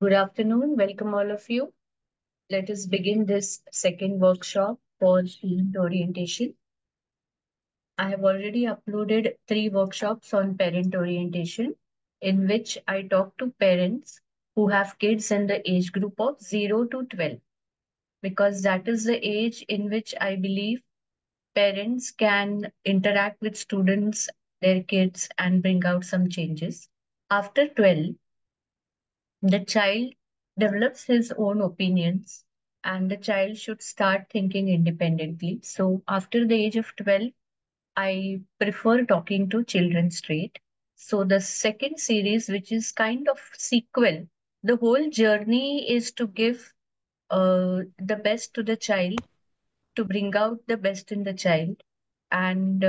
Good afternoon. Welcome all of you. Let us begin this second workshop for student orientation. I have already uploaded 3 workshops on parent orientation in which I talk to parents who have kids in the age group of 0 to 12 because that is the age in which I believe parents can interact with students, their kids, and bring out some changes. After 12, the child develops his own opinions and the child should start thinking independently. So after the age of 12, I prefer talking to children straight. So the second series, which is kind of sequel, the whole journey is to give the best to the child, to bring out the best in the child. And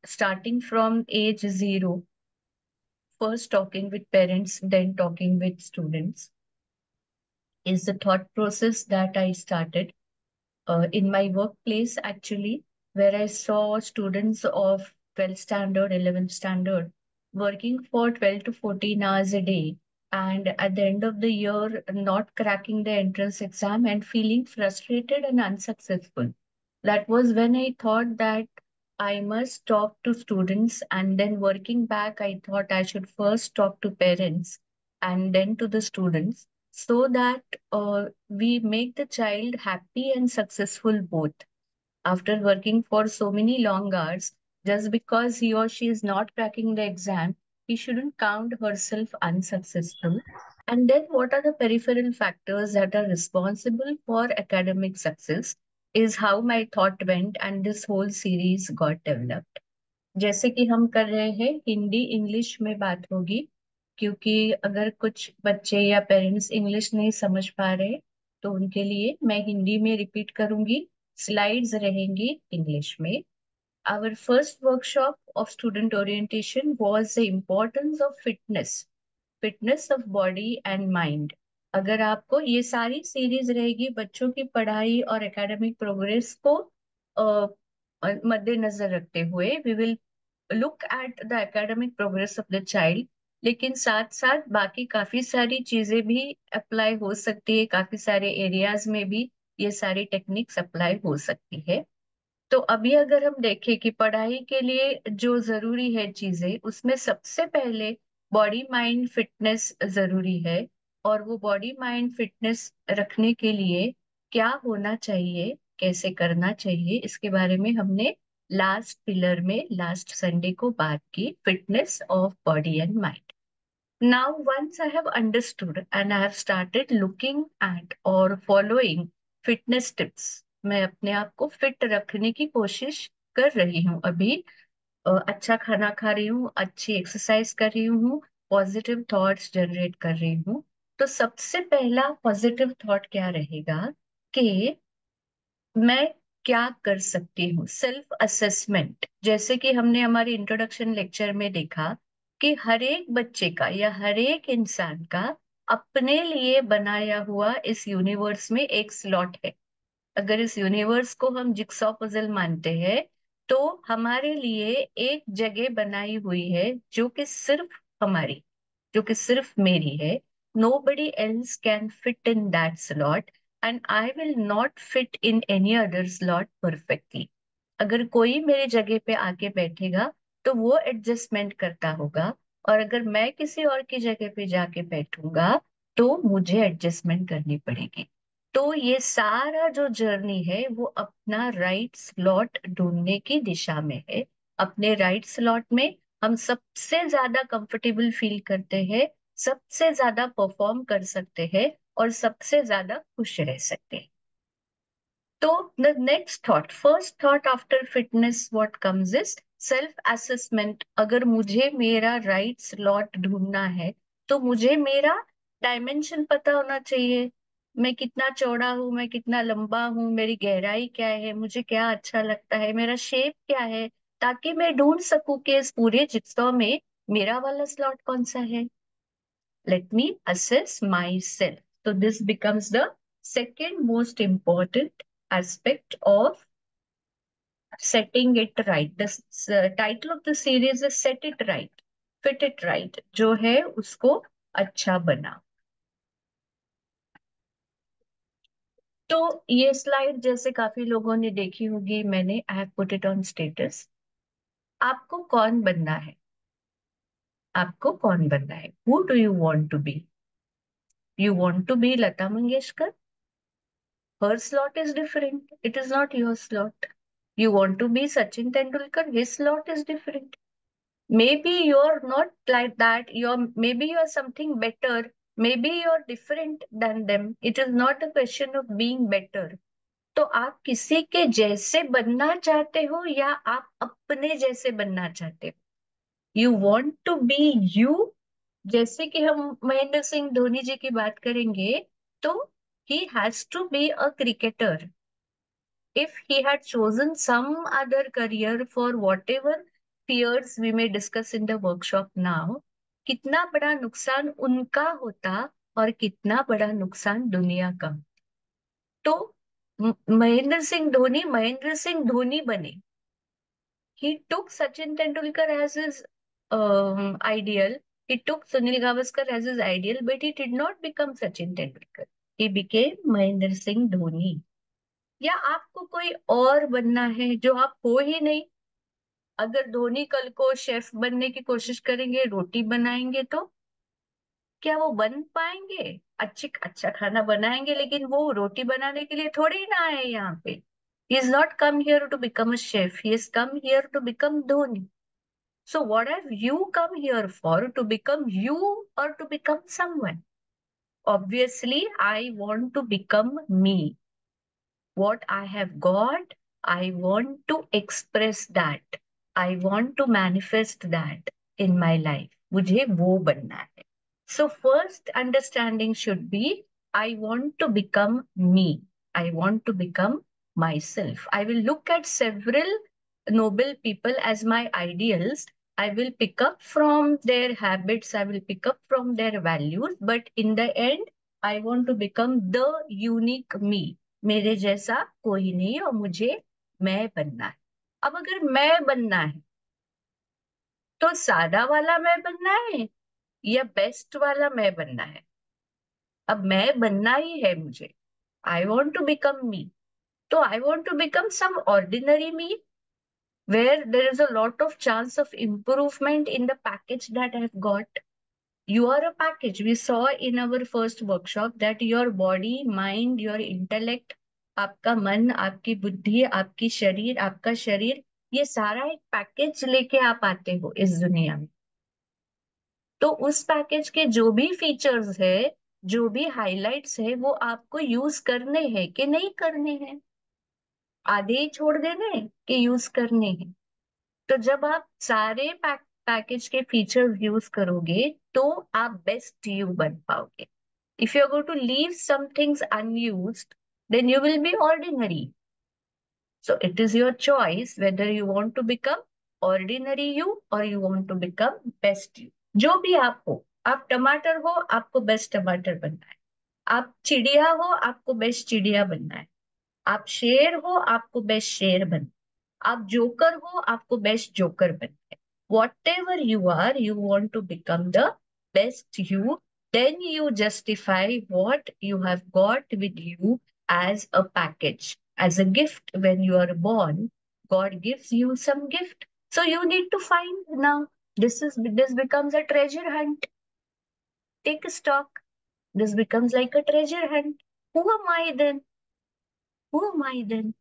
starting from age 0, first talking with parents, then talking with students is the thought process that I started in my workplace, actually, where I saw students of 12th standard, 11th standard working for 12 to 14 hours a day. And at the end of the year, not cracking the entrance exam and feeling frustrated and unsuccessful. That was when I thought that I must talk to students. And then working back, I thought I should first talk to parents and then to the students so that we make the child happy and successful both. After working for so many long hours, just because he or she is not cracking the exam, he shouldn't count herself unsuccessful. And then, what are the peripheral factors that are responsible for academic success? Is how my thought went, and this whole series got developed. जैसे कि हम कर रहे हैं Hindi English में बात होगी क्योंकि अगर कुछ बच्चे या पेरेंट्स इंग्लिश नहीं समझ पा रहे तो उनके लिए मैं हिंदी में रिपीट करूंगी स्लाइड्स रहेंगी इंग्लिश में Our first workshop of student orientation was the importance of fitness of body and mind. अगर आपको ये सारी सीरीज रहेगी बच्चों की पढ़ाई और एकेडमिक प्रोग्रेस को मद्देनजर रखते हुए we will look at the academic progress of the child लेकिन साथ साथ बाकी काफी सारी चीजें भी अप्लाई हो सकती है काफी सारे एरियाज में भी ये सारी टेक्निक्स अप्लाई हो सकती है तो अभी अगर हम देखें कि पढ़ाई के लिए जो जरूरी है चीजें उसमें सबसे पहले बॉडी माइंड फिटनेस जरूरी है और वो बॉडी माइंड फिटनेस रखने के लिए क्या होना चाहिए कैसे करना चाहिए इसके बारे में हमने लास्ट पिलर में लास्ट संडे को बात की fitness of body and mind Now, once I have understood and I have started looking at or following fitness tips, मैं अपने आप को फिट रखने की कोशिश कर रही हूँ अभी अच्छा खाना खा रही हूँ अच्छी एक्सरसाइज कर रही हूँ पॉजिटिव थॉट्स जनरेट कर रही हूँ तो सबसे पहला पॉजिटिव थॉट क्या रहेगा कि मैं क्या कर सकती हूँ सेल्फ असेसमेंट जैसे कि हमने हमारे इंट्रोडक्शन लेक्चर में देखा कि हर एक बच्चे का या हर एक इंसान का अपने लिए बनाया हुआ इस यूनिवर्स में एक स्लॉट है अगर इस यूनिवर्स को हम जिक्सॉ पजल मानते हैं तो हमारे लिए एक जगह बनाई हुई है जो कि सिर्फ हमारी जो कि सिर्फ मेरी है nobody else can fit in that slot and I will not fit in any other slot perfectly अगर कोई मेरी जगह पे आके बैठेगा तो वो एडजस्टमेंट करता होगा और अगर मैं किसी और की जगह पे जाके बैठूंगा तो मुझे एडजस्टमेंट करनी पड़ेगी तो ये सारा जो जर्नी है वो अपना राइट स्लॉट ढूंढने की दिशा में है अपने राइट स्लॉट में हम सबसे ज्यादा कंफर्टेबल फील करते हैं सबसे ज्यादा परफॉर्म कर सकते हैं और सबसे ज्यादा खुश रह सकते हैं तो the next thought first thought after fitness what comes is self assessment अगर मुझे मेरा राइट स्लॉट ढूंढना है तो मुझे मेरा डायमेंशन पता होना चाहिए मैं कितना चौड़ा हूँ मैं कितना लंबा हूँ मेरी गहराई क्या है मुझे क्या अच्छा लगता है मेरा शेप क्या है ताकि मैं ढूंढ सकूं कि इस पूरे जिक्सॉ में मेरा वाला स्लॉट कौन सा है let me assess myself. So this becomes the second most important aspect of setting it right. The title of the series is Set It Right, Fit It Right. जो है उसको अच्छा बना तो ये स्लाइड जैसे काफी लोगों ने देखी होगी, मैंने I have put it on status. आपको कौन बनना है? आपको कौन बनना है? Who do you want to be? You want to be Lata Mangeshkar? Her slot is different. It is not your slot. You want to be Sachin Tendulkar? His slot is different. Maybe you're not like that. Maybe you're something better. Maybe you're different than them. It is not a question of being better. तो आप किसी के जैसे बनना चाहते हो या आप अपने जैसे बनना चाहते हो? You want to be you. जैसे कि हम महेंद्र सिंह धोनी जी की बात करेंगे, तो he has to be a cricketer. If he had chosen some other career for whatever fears we may discuss in the workshop now, कितना बड़ा नुकसान उनका होता और कितना बड़ा नुकसान दुनिया का। तो महेंद्र सिंह धोनी बने। He took Sachin Tendulkar as his ideal. He took Sunil Gavaskar as his ideal, but he did not become Sachin Tendulkar. He became Mahendra Singh Dhoni. या आपको कोई और बनना है जो आप हो ही नहीं? अगर धोनी कल को शेफ बनने की कोशिश करेंगे, रोटी बनाएंगे, तो क्या वो बन पाएंगे? अच्छा खाना बनाएंगे, लेकिन वो रोटी बनाने के लिए थोड़ी ना आए यहाँ पे। He is not come here to become a chef. He has come here to become Dhoni. So what have you come here for? To become you or to become someone? Obviously, I want to become me. What I have got, I want to express that. I want to manifest that in my life. मुझे वो बनना है. So first understanding should be, I want to become me. I want to become myself. I will look at several noble people as my ideals. I will pick up from their habits. I will pick up from their values. But in the end, I want to become the unique me. मेरे जैसा कोई नहीं और मुझे मैं बनना है। अब अगर मैं बनना है, तो सादा वाला मैं बनना है या बेस्ट वाला मैं बनना है? अब मैं बनना ही है मुझे। I want to become me. तो I want to become some ordinary me, where there is a lot of chance of improvement in the package that I have got. You are a package. We saw in our first workshop that your body, mind, your intellect, आपका मन, आपकी बुद्धि, आपकी शरीर, आपका शरीर, ये सारा एक पैकेज लेके आप आते हो इस दुनिया में। तो उस पैकेज के जो भी फीचर्स है, जो भी हाइलाइट्स है, वो आपको यूज करने हैं कि नहीं करने हैं? आधे ही छोड़ देने हैं कि यूज करने हैं? तो जब आप सारे पैकेज के फीचर्स यूज करोगे, तो आप बेस्ट यू बन पाओगे। If you are going to leave some things unused, then you will be ordinary. So it is your choice whether you want to become ordinary you or you want to become best you. जो भी आप हो, आप टमाटर हो, आपको best टमाटर बनना है। आप चिड़िया हो, आपको बेस्ट चिड़िया बनना है। आप शेर हो, आपको बेस्ट शेर बनना है। आप जोकर हो, आपको बेस्ट जोकर बनना है। Whatever you are, you want to become the best you. Then you justify what you have got with you as a package, as a gift. When you are born, God gives you some gift. So you need to find now. This becomes a treasure hunt. Take a stock. This becomes like a treasure hunt. Who am I then? Who am I then?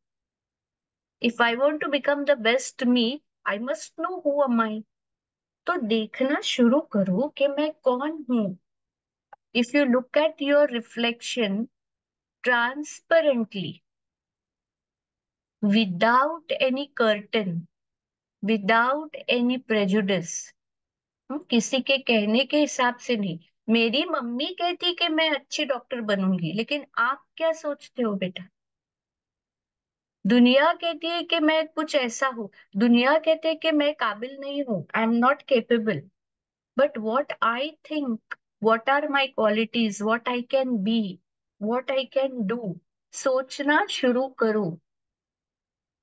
If I want to become the best me, I must know who am I. तो देखना शुरू करो कि मैं कौन हूं। If you look at your reflection transparently, without any curtain, without any prejudice, किसी के कहने के हिसाब से नहीं। मेरी मम्मी कहती कि मैं अच्छी डॉक्टर बनूंगी, लेकिन आप क्या सोचते हो बेटा? दुनिया कहती है कि मैं कुछ ऐसा हूं। दुनिया कहते हैं कि मैं काबिल नहीं हूं, आई am not capable. But what I think, what are my qualities, what I can be, what I can do, सोचना शुरू करो।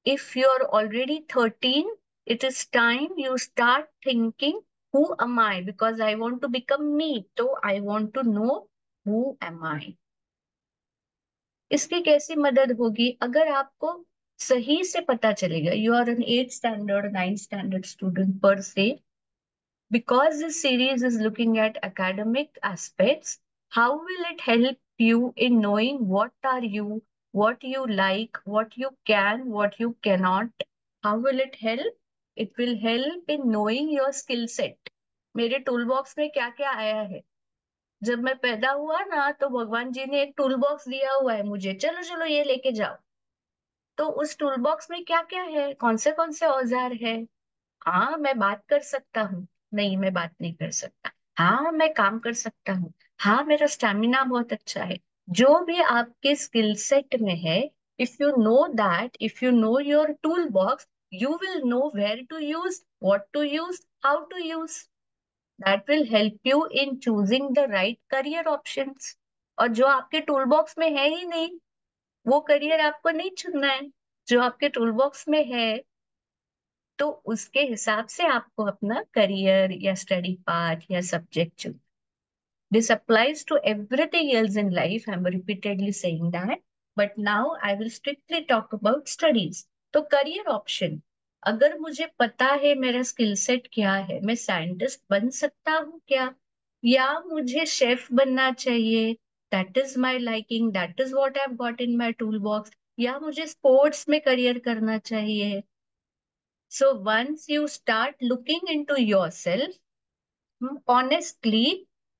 If you're already 13, it is time you start thinking, who am I? Because I want to become me. So I want to know, who am I? इसकी कैसी मदद होगी? अगर आपको सही से पता चलेगा, you are an 8th standard 9th standard student per se, because this series is looking at academic aspects, how will it help you in knowing what are you, what you like, what you can, what you cannot? How will it help? It will help in knowing your skill set. मेरे tool box में क्या क्या आया है? जब मैं पैदा हुआ ना, तो भगवान जी ने एक टूल बॉक्स दिया हुआ है मुझे, चलो चलो ये लेके जाओ। तो उस टूल बॉक्स में क्या क्या है, कौन से औजार है? हाँ मैं बात कर सकता हूँ, नहीं मैं बात नहीं कर सकता। हाँ मैं काम कर सकता हूँ, हाँ मेरा स्टैमिना बहुत अच्छा है। जो भी आपके स्किल सेट में है, if you know that, if you know your tool box, you will know where to use, what to use, how to use. That will help you in choosing the right career options. और जो आपके tool box में है ही नहीं, वो career आपको नहीं चुनना है। जो आपके टूल बॉक्स में है, तो उसके हिसाब से आपको अपना करियर या स्टडी पाथ या सब्जेक्ट चुन। This applies to everything else in life, I am repeatedly saying that, but now I will strictly talk about studies. तो करियर ऑप्शन, अगर मुझे पता है मेरा स्किल सेट क्या है, मैं साइंटिस्ट बन सकता हूँ क्या, या मुझे शेफ बनना चाहिए, that is my liking, that is what I have got in my tool box, या मुझे स्पोर्ट्स में करियर करना चाहिए। So once you start looking into yourself, honestly,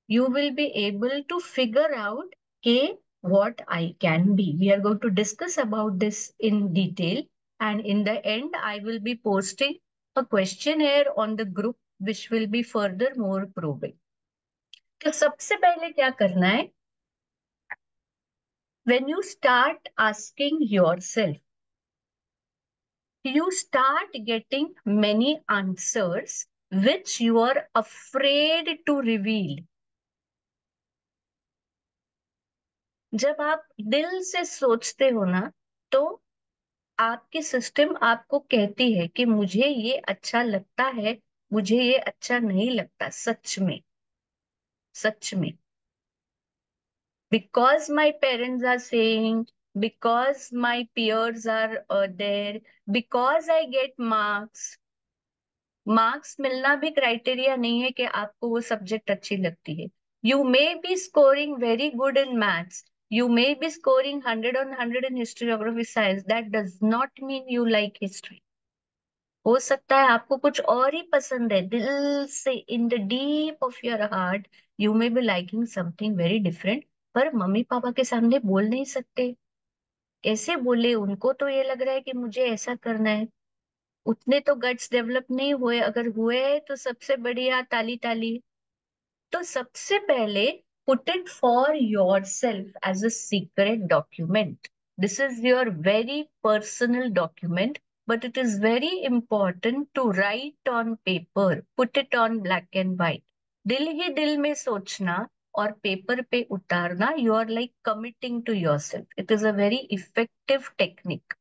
you will be able to figure out okay, what I can be. We are going to discuss about this in detail. And in the end, I will be posting a questionnaire on the group, which will be further more probing. तो सबसे पहले क्या करना है? When you start asking yourself, you start getting many answers which you are afraid to reveal. जब आप दिल से सोचते हो ना, तो आपकी सिस्टम आपको कहती है कि मुझे ये अच्छा लगता है, मुझे ये अच्छा नहीं लगता। सच में, सच में, because my parents are saying, because my peers are there, because I get marks, marks मिलना भी क्राइटेरिया नहीं है कि आपको वो सब्जेक्ट अच्छी लगती है। You may B scoring very good in maths, you may B scoring 100 on 100 in history, geography, science, that does not mean you like history. हो सकता है आपको कुछ और ही पसंद है, दिल से, in the deep of your heart you may B liking something very different, पर मम्मी पापा के सामने बोल नहीं सकते। कैसे बोले? उनको तो ये लग रहा है कि मुझे ऐसा करना है। उतने तो गट्स डेवलप नहीं हुए, अगर हुए तो सबसे बढ़िया, ताली ताली। तो सबसे पहले, put it for yourself as a secret document. This is your very personal document, but it is very important to write on paper, put it on black and white. दिल ही दिल में सोचना और पेपर पे उतारना, you are like committing to yourself. It is a very effective technique.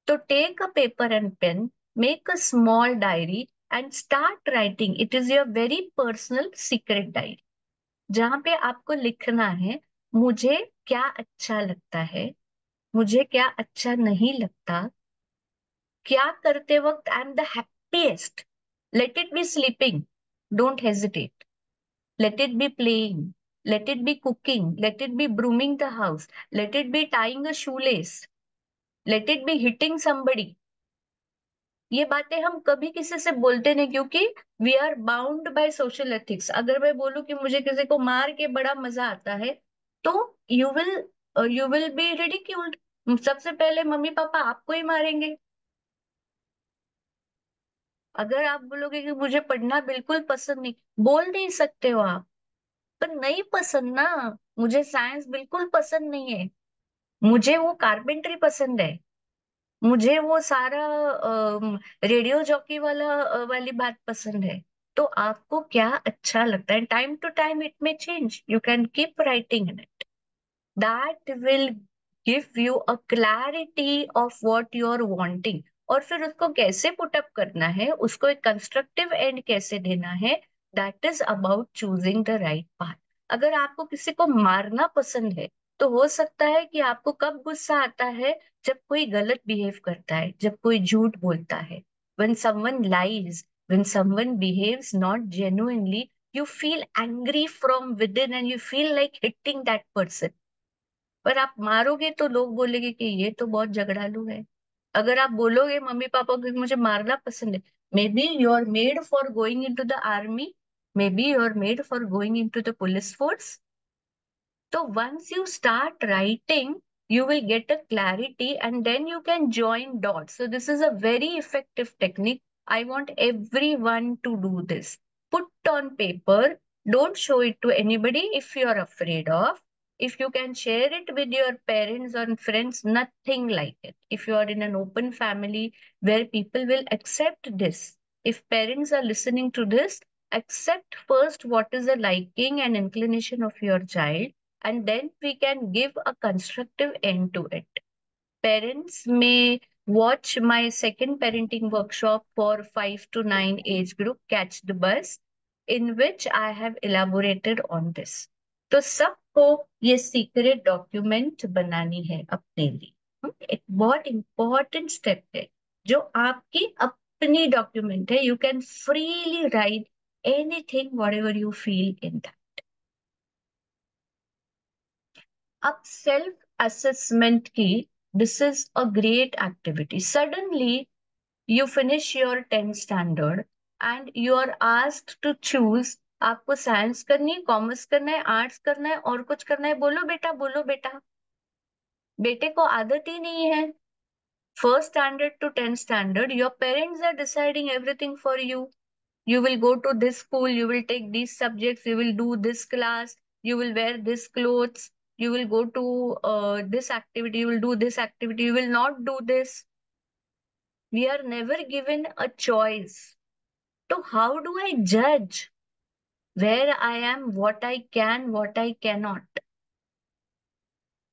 So take a paper and pen, make a small diary and start writing. It is your very personal secret diary. जहां पे आपको लिखना है, मुझे क्या अच्छा लगता है, मुझे क्या अच्छा नहीं लगता, क्या करते वक्त I am the happiest. Let it be sleeping, don't hesitate. Let it be playing, let it be cooking, let it be brooming the house, let it be tying a shoelace, let it be hitting somebody. ये बातें हम कभी किसी से बोलते नहीं, क्योंकि we are bound by social ethics. अगर मैं बोलूं कि मुझे किसी को मार के बड़ा मजा आता है, तो यू विल बी रिडिक्यूल्ड। सबसे पहले मम्मी पापा आपको ही मारेंगे। अगर आप बोलोगे कि मुझे पढ़ना बिल्कुल पसंद नहीं, बोल नहीं सकते हो आप, पर नहीं पसंद ना। मुझे साइंस बिल्कुल पसंद नहीं है, मुझे वो कारपेंटरी पसंद है, मुझे वो सारा रेडियो जॉकी वाली बात पसंद है। तो आपको क्या अच्छा लगता है? Time to time it may change, you can keep writing in it. That will give you a clarity of what you are wanting. और फिर उसको कैसे पुटअप करना है, उसको एक कंस्ट्रक्टिव एंड कैसे देना है, that is about choosing the right path. अगर आपको किसी को मारना पसंद है, तो हो सकता है कि आपको कब गुस्सा आता है, जब कोई गलत बिहेव करता है, जब कोई झूठ बोलता है, when someone lies, when someone behaves not genuinely, you feel angry from within and you feel like hitting that person. पर आप मारोगे तो लोग बोलेंगे कि ये तो बहुत झगड़ालू है। अगर आप बोलोगे मम्मी पापा को कि मुझे मारना पसंद है, maybe you are made for going into the army, maybe you are made for going into the police force. So once you start writing, you will get a clarity and then you can join dots. So this is a very effective technique. I want everyone to do this. Put on paper. Don't show it to anybody if you are afraid of. If you can share it with your parents or friends, nothing like it. If you are in an open family where people will accept this, if parents are listening to this, accept first what is the liking and inclination of your child, and then we can give a constructive end to it. Parents may watch my second parenting workshop for 5 to 9 age group, Catch the Bus, in which I have elaborated on this. तो सबको ये secret document बनानी है अपने लिए। एक बहुत important step है जो आपकी अपनी डॉक्यूमेंट है। You can freely right anything what ever you feel in that. अब सेल्फ असेसमेंट की, this is a great activity. Suddenly you finish your 10th standard and you are asked to choose, आपको science करनी है, commerce करना है, arts करना है और कुछ करना है। बोलो बेटा, बोलो बेटा। बेटे को आदत ही नहीं है। First standard to 10th standard your parents are deciding everything for you. You will go to this school, you will take these subjects, you will do this class, you will wear this clothes, you will go to this activity, you will do this activity, you will not do this. We are never given a choice. So how do I judge where I am, what I can, what I cannot?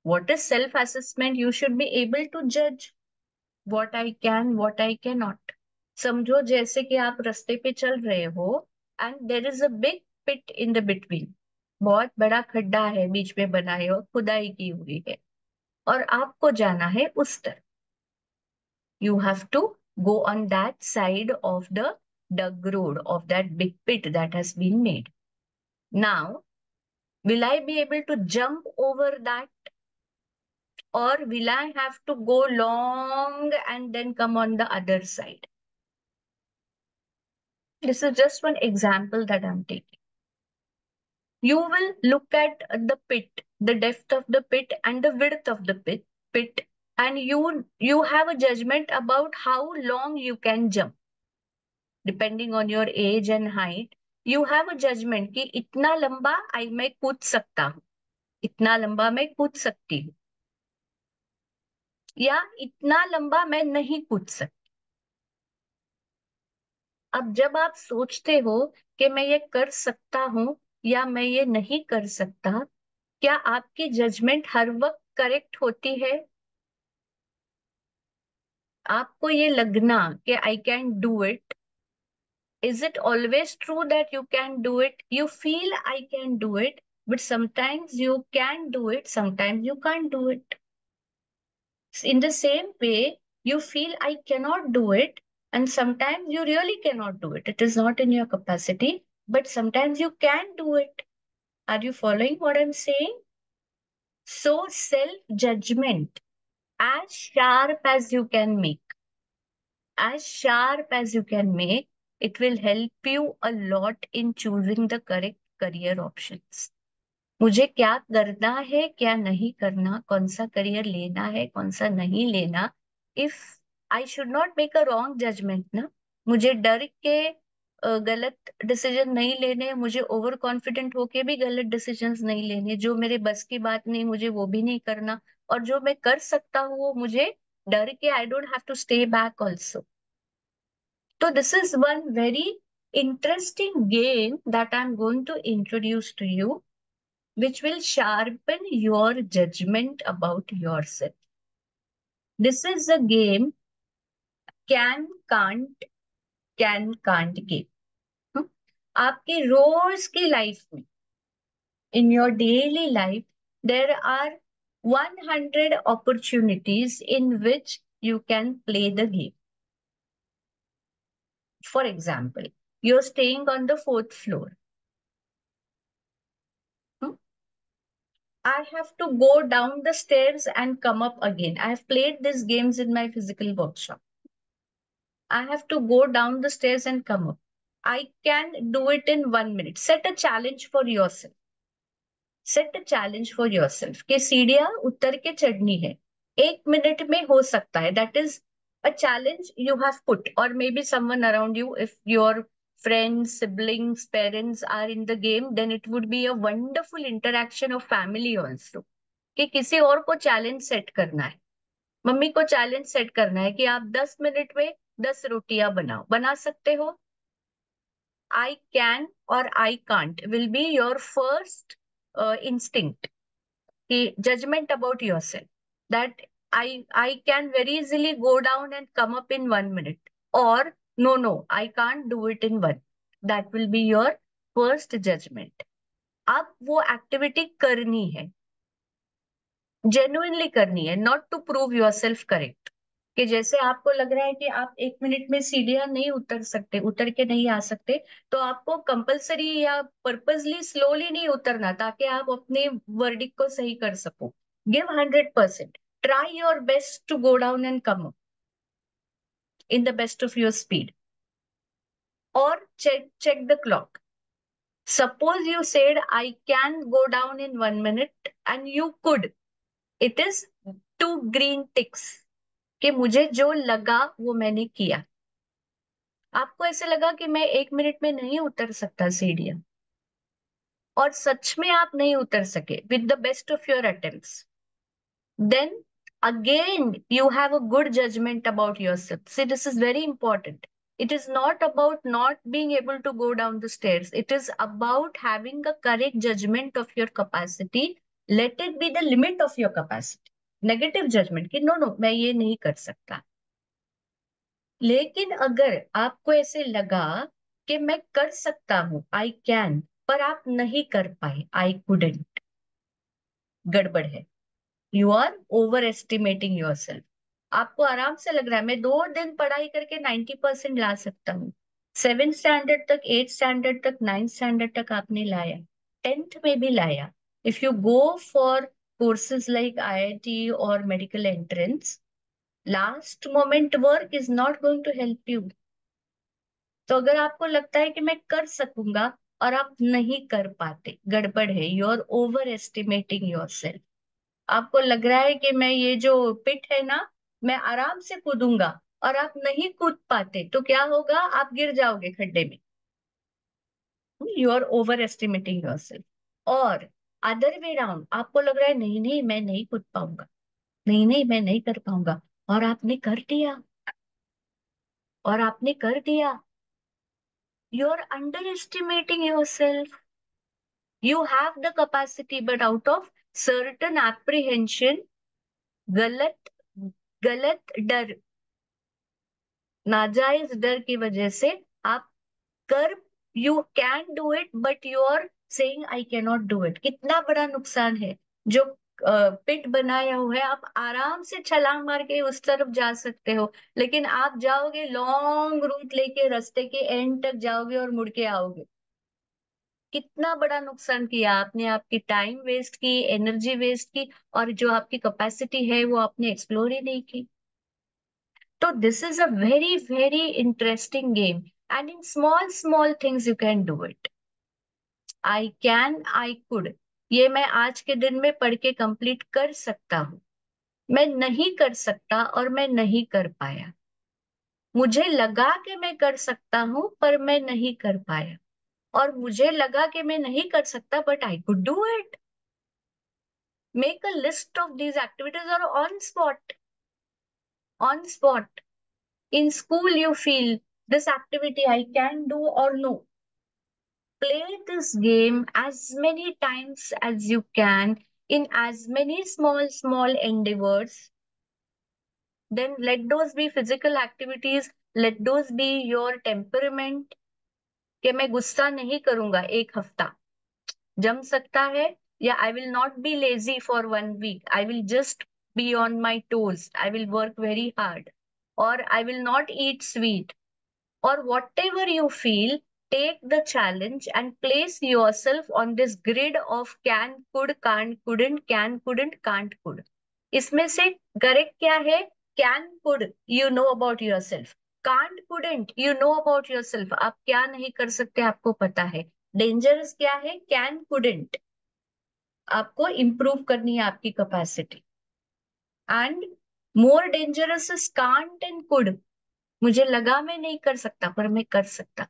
What is self-assessment? You should be able to judge what I can, what I cannot. समझो जैसे कि आप रास्ते पे चल रहे हो and there is a big pit in the between. बहुत बड़ा खड्डा है बीच में बना है और खुदाई की हुई है और आपको जाना है उस तरफ। You have to go on that side of the dug road of that big pit that has been made. Now, will I be able to jump over that, or will I have to go long and then come on the other side? This is just one example that I'm taking. You will look at the pit, the depth of the pit and the width of the pit, and you have a judgment about how long you can jump. Depending on your age and height, you have a judgment कि इतना लंबा मैं कूद सकता हूँ, इतना लंबा मैं कूद सकती हूँ, या इतना लंबा मैं नहीं कूद सकती। अब जब आप सोचते हो कि मैं ये कर सकता हूँ या मैं ये नहीं कर सकता, क्या आपकी जजमेंट हर वक्त करेक्ट होती है? आपको ये लगना कि आई can do it, is it always true that you can do it? You feel I can do it, but sometimes you can do it, sometimes you can't do it. In the same way, you feel I cannot do it, and sometimes you really cannot do it. It is not in your capacity, but sometimes you can do it. Are you following what I'm saying? So, self judgment, as sharp as you can make, as sharp as you can make, it will help you a lot in choosing the correct career options. मुझे क्या करना है, क्या नहीं करना, कौन सा career लेना है, कौन सा नहीं लेना। If I should not make a wrong judgement ना, मुझे डर के गलत डिसीजन नहीं लेने, मुझे ओवर कॉन्फिडेंट होके भी गलत डिसीजंस नहीं लेने। जो मेरे बस की बात नहीं, मुझे वो भी नहीं करना, और जो मैं कर सकता हूँ वो मुझे डर के I don't have to stay back also. So this is one very interesting game that I'm going to introduce to you, which will sharpen your judgment about yourself. This is a game can, can't game. Hmm? आपकी रोज की life में, in your daily life, there are 100 opportunities in which you can play the game. For example, you're staying on the fourth floor. Hmm? I have to go down the stairs and come up again. I have played these games in my physical workshop. I have to go down the stairs and come up. I can do it in 1 minute. Set a challenge for yourself. Set a challenge for yourself कि सीढ़ियां उतर के चढ़नी है, 1 minute में हो सकता है. That is a challenge you have put, और may be someone around you, if your friends, siblings, parents are in the game, then it would be a wonderful interaction of family also. कि किसी और को challenge set करना है, mummy को challenge set करना है कि आप 10 मिनट में 10 रोटियां बनाओ. बना सकते हो. I can or I can't will be your first instinct. Judgment about yourself, that I can very easily go down and come up in 1 minute, or no, I can't do it in one. That will be your first judgment. अब वो activity करनी है, genuinely करनी है, not to prove yourself correct. कि जैसे आपको लग रहा है कि आप 1 मिनट में सीढ़ियां नहीं उतर सकते, उतर के नहीं आ सकते, तो आपको कंपलसरी या पर्पसली स्लोली नहीं उतरना, ताकि आप अपने वर्डिक को सही कर सको. Give 100%. Try your best to go down and come up in the best of your speed. और check the clock. Suppose you said I can go down in 1 minute and you could. It is 2 green ticks. कि मुझे जो लगा वो मैंने किया. आपको ऐसे लगा कि मैं 1 मिनट में नहीं उतर सकता सीढ़ियां, और सच में आप नहीं उतर सके with the best of your attempts, then again you have a good judgement about yourself. See, this is very important. It is not about not being able to go down the stairs. It is about having a correct judgment of your capacity. Let it be the limit of your capacity. Negative judgment कि no no मैं ये नहीं कर सकता. लेकिन अगर आपको ऐसे लगा कि मैं कर सकता हूं, आई कैन, पर आप नहीं कर पाए, आई कुडंट, गड़बड़ है. You are overestimating yourself. आपको आराम से लग रहा है मैं 2 दिन पढ़ाई करके 90% ला सकता हूँ. 7th स्टैंडर्ड तक, 8th स्टैंडर्ड तक, 9th स्टैंडर्ड तक आपने लाया, 10th में भी लाया. If you go for courses like IIT और medical entrance, last moment work is not going to help you. तो अगर आपको लगता है कि मैं कर सकूंगा और आप नहीं कर पाते, गड़बड़ है. You are overestimating yourself. आपको लग रहा है कि मैं ये जो पिट है ना, मैं आराम से कूदूंगा, और आप नहीं कूद पाते, तो क्या होगा, आप गिर जाओगे खड्डे में. You are overestimating yourself. और अदर वे राउंड, आपको लग रहा है नहीं नहीं मैं नहीं कूद पाऊंगा, नहीं नहीं मैं नहीं कर पाऊंगा, और आपने कर दिया, और आपने कर दिया. You are underestimating yourself. You have the capacity, but out of certain apprehension, गलत गलत डर, नाजायज डर की वजह से आप कर, you can do it, but you are saying I cannot do it. कितना बड़ा नुकसान है. जो पिट बनाया हुआ है, आप आराम से छलांग मार के उस तरफ जा सकते हो, लेकिन आप जाओगे लॉन्ग रूट लेके, रास्ते के एंड तक जाओगे और मुड़ के आओगे. कितना बड़ा नुकसान किया आपने. आपकी टाइम वेस्ट की, एनर्जी वेस्ट की, और जो आपकी कैपेसिटी है वो आपने एक्सप्लोर ही नहीं की. तो this is a very very interesting game, and in small small things you can do it. I can, I could, ये मैं आज के दिन में पढ़ के कंप्लीट कर सकता हूँ. मैं नहीं कर सकता और मैं नहीं कर पाया. मुझे लगा कि मैं कर सकता हूँ पर मैं नहीं कर पाया, और मुझे लगा कि मैं नहीं कर सकता, but I could do it. Make a list of these activities, or on spot. On spot. In school, you feel this activity I can do or no. Play this game as many times as you can in as many small, small endeavors. Then let those be physical activities. Let those be your temperament. कि मैं गुस्सा नहीं करूंगा 1 हफ्ता, जम सकता है, या I will not be lazy for 1 week, I will just be on my toes, I will work very hard, और I will not eat sweet, or whatever you feel, take the challenge and place yourself on this grid of can, could, can't, couldn't, can, couldn't, can't, could. इसमें से correct क्या है? Can, could, you know about yourself. Can't, couldn't, you know about yourself. आप क्या नहीं कर सकते आपको पता है. Dangerous क्या है? Can, couldn't. आपको improve करनी है आपकी capacity. And more dangerous is can't and could. मुझे लगा मैं नहीं कर सकता पर मैं कर सकता.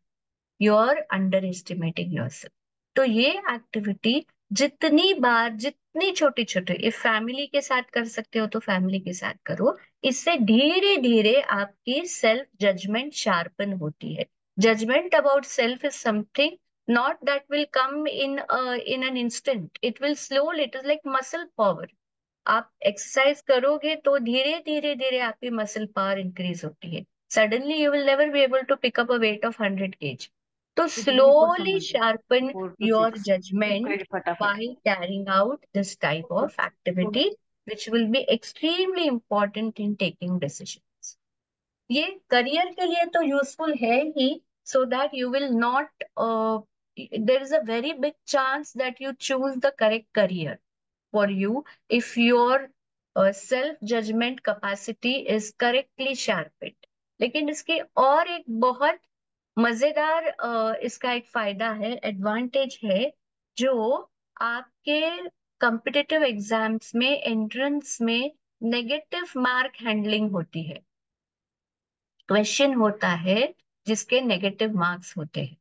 You are underestimating yourself. तो ये एक्टिविटी जितनी बार, जितनी छोटी छोटी, इफ फैमिली के साथ कर सकते हो तो फैमिली के साथ करो. इससे धीरे धीरे आपकी सेल्फ जजमेंट शार्पन होती है. Judgement about self is something not that will come in an instant, it will slowly, it is like muscle power. आप एक्सरसाइज करोगे तो धीरे धीरे धीरे आपकी मसल पावर इंक्रीज होती है. Suddenly you will never be able to pick up a weight of 100 kg. तो physically for slowly someone sharpen 4 to 6 your judgement very फटाफट. by carrying out this type of activity, which will be extremely important in taking decisions. ये career के लिए तो useful है ही, so that you will not there is a very big chance that you choose the correct career for you if your self judgment capacity is correctly sharpened. लेकिन इसके और एक बहुत मजेदार इसका एक फायदा है, एडवांटेज है, जो आपके कॉम्पिटिटिव एग्जाम्स में, एंट्रेंस में नेगेटिव मार्क हैंडलिंग होती है. क्वेश्चन होता है जिसके नेगेटिव मार्क्स होते हैं.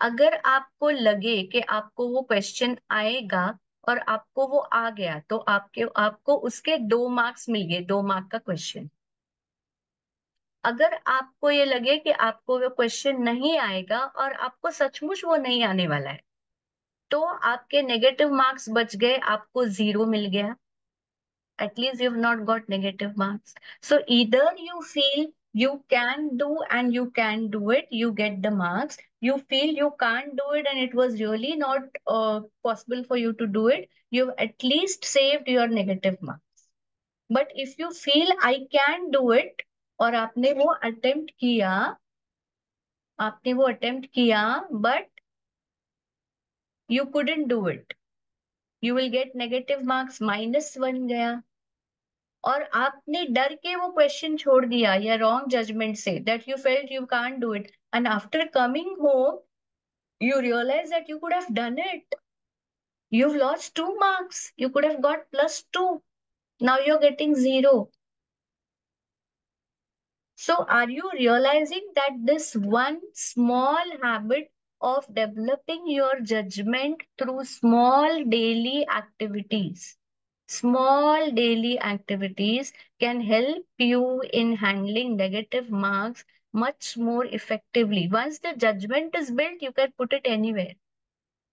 अगर आपको लगे कि आपको वो क्वेश्चन आएगा और आपको वो आ गया, तो आपको उसके 2 मार्क्स मिल गए, 2 मार्क का क्वेश्चन. अगर आपको ये लगे कि आपको वो क्वेश्चन नहीं आएगा और आपको सचमुच वो नहीं आने वाला है, तो आपके नेगेटिव मार्क्स बच गए, आपको 0 मिल गया. At least you've not got negative marks. So either you feel you can do and you can do it, you get the marks. You feel you can't do it and it was really not possible for you to do it, you've at least saved your negative marks. But if you feel I can do it और आपने वो attempt किया but you couldn't do it, you will get negative marks, -1 गया. और आपने डर के वो क्वेश्चन छोड़ दिया या रॉन्ग जजमेंट से, that you felt you can't do it, and after coming home you realize that you could have done it. You've lost 2 marks. You could have got +2. Now you're getting 0. So are you realizing that this one small habit of developing your judgment through small daily activities, small daily activities can help you in handling negative marks much more effectively. Once the judgment is built, you can put it anywhere.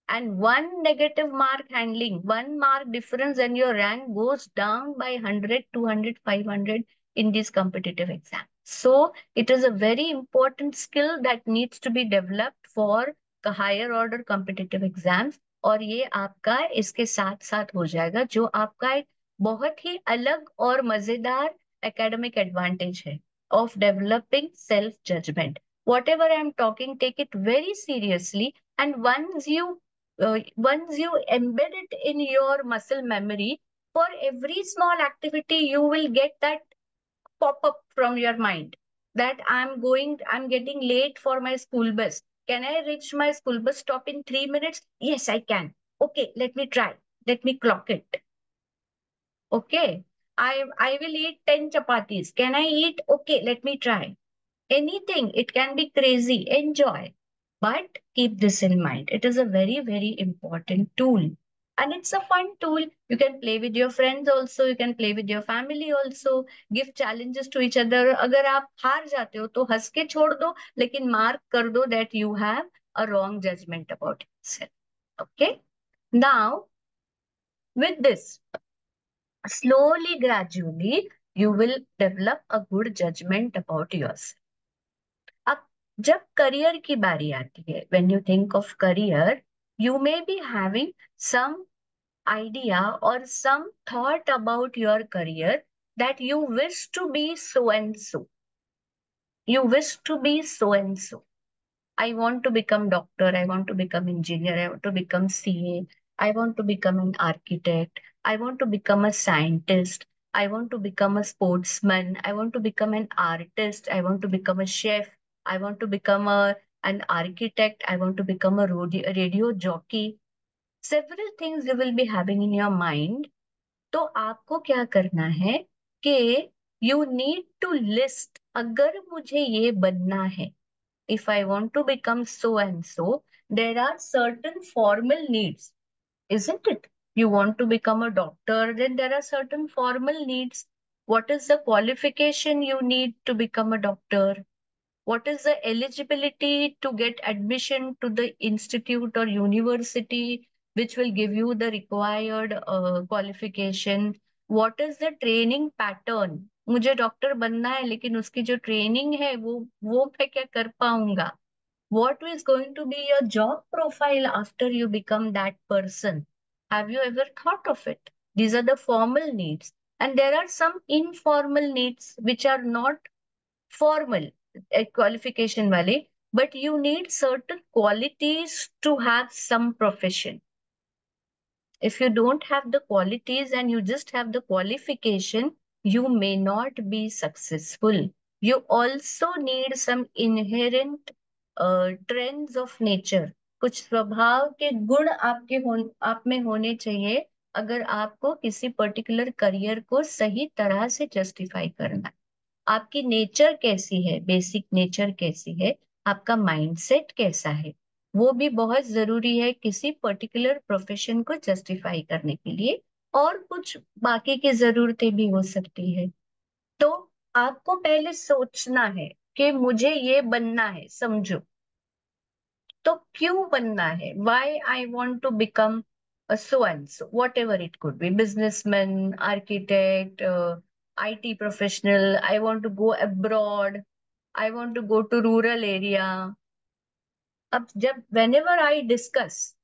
And one negative mark handling, 1 mark difference, and your rank goes down by 100, 200, 500 in these competitive exams. So it is a very important skill that needs to be developed for higher order competitive exams. और ये आपका इसके साथ साथ हो जाएगा, जो आपका एक बहुत ही अलग और मजेदार एकेडमिक एडवांटेज है of developing self judgment. Whatever I am talking, take it very seriously, and once you embed it in your muscle memory, for every small activity, you will get that pop up from your mind that I'm getting late for my school bus. Can I reach my school bus stop in 3 minutes? Yes, I can. Okay, let me try. Let me clock it. Okay. I will eat 10 chapatis. Can I eat? Okay, let me try. Anything, it can be crazy, enjoy. But keep this in mind. It is a very, very important tool. And it's a fun tool. You can play with your friends also. You can play with your family also. Give challenges to each other. अगर आप हार जाते हो तो हंस के छोड़ दो, लेकिन mark कर दो that you have a wrong judgment about yourself. Okay? Now, with this, slowly, gradually, you will develop a good judgment about yourself. अब जब करियर की बारी आती है, when you think of career, you may be having some idea or some thought about your career that you wish to be so and so. You wish to be so and so. I want to become doctor. I want to become engineer. I want to become CA. I want to become an architect. I want to become a scientist. I want to become a sportsman. I want to become an artist. I want to become a chef. I want to become an architect. I want to become a radio jockey. Several things you will be having in your mind. तो आपको क्या करना है कि you need to list, अगर मुझे ये बनना है, if I want to become so and so, there are certain formal needs, isn't it? You want to become a doctor, then there are certain formal needs. What is the qualification you need to become a doctor? What is the eligibility to get admission to the institute or university which will give you the required qualification? What is the training pattern? मुझे doctor बनना है लेकिन उसकी जो training है वो मैं क्या कर पाऊंगा? What is going to be your job profile after you become that person? Have you ever thought of it? These are the formal needs. And there are some informal needs which are not formal qualification wale, but you need certain qualities to have some profession. If you don't have the qualities and you just have the qualification, you may not be successful. You also need some inherent trends of nature. कुछ स्वभाव के गुण आप में होने चाहिए अगर आपको किसी पर्टिकुलर करियर को सही तरह से जस्टिफाई करना है। आपकी नेचर कैसी है, बेसिक नेचर कैसी है, आपका माइंडसेट कैसा है, वो भी बहुत जरूरी है किसी पर्टिकुलर प्रोफेशन को जस्टिफाई करने के लिए। और कुछ बाकी की जरूरतें भी हो सकती है। तो आपको पहले सोचना है कि मुझे ये बनना है, समझो। तो क्यों बनना है? Why I want to become so and so, whatever it could be, businessman, architect, IT professional. I want to go abroad. I want to go to rural area. अब जब whenever I discuss,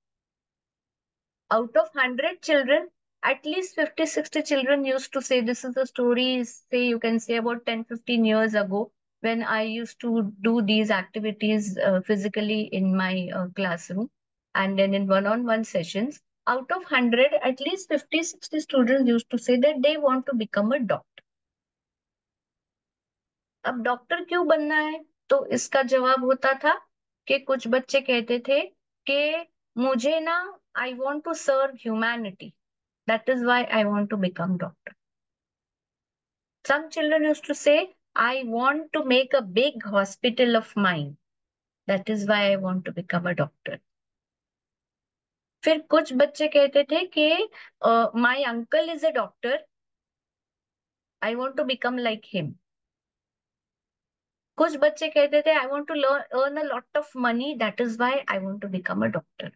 out of 100 children, at least 50-60 children used to say, this is the story, say you can say about 10-15 years ago, when I used to do these activities physically in my classroom and then in one-on-one sessions. Out of 100, at least 50-60 students used to say that they want to become a doctor. अब doctor क्यों बनना है? तो इसका जवाब होता था कि कुछ बच्चे कहते थे कि मुझे ना, I want to serve humanity, that is why I want to become doctor. Some children used to say I want to make a big hospital of mind, that is why I want to become a doctor. फिर कुछ बच्चे कहते थे कि my uncle is a doctor, I want to become like him. कुछ बच्चे कहते थे I want to earn a lot of money, that is why I want to become a doctor.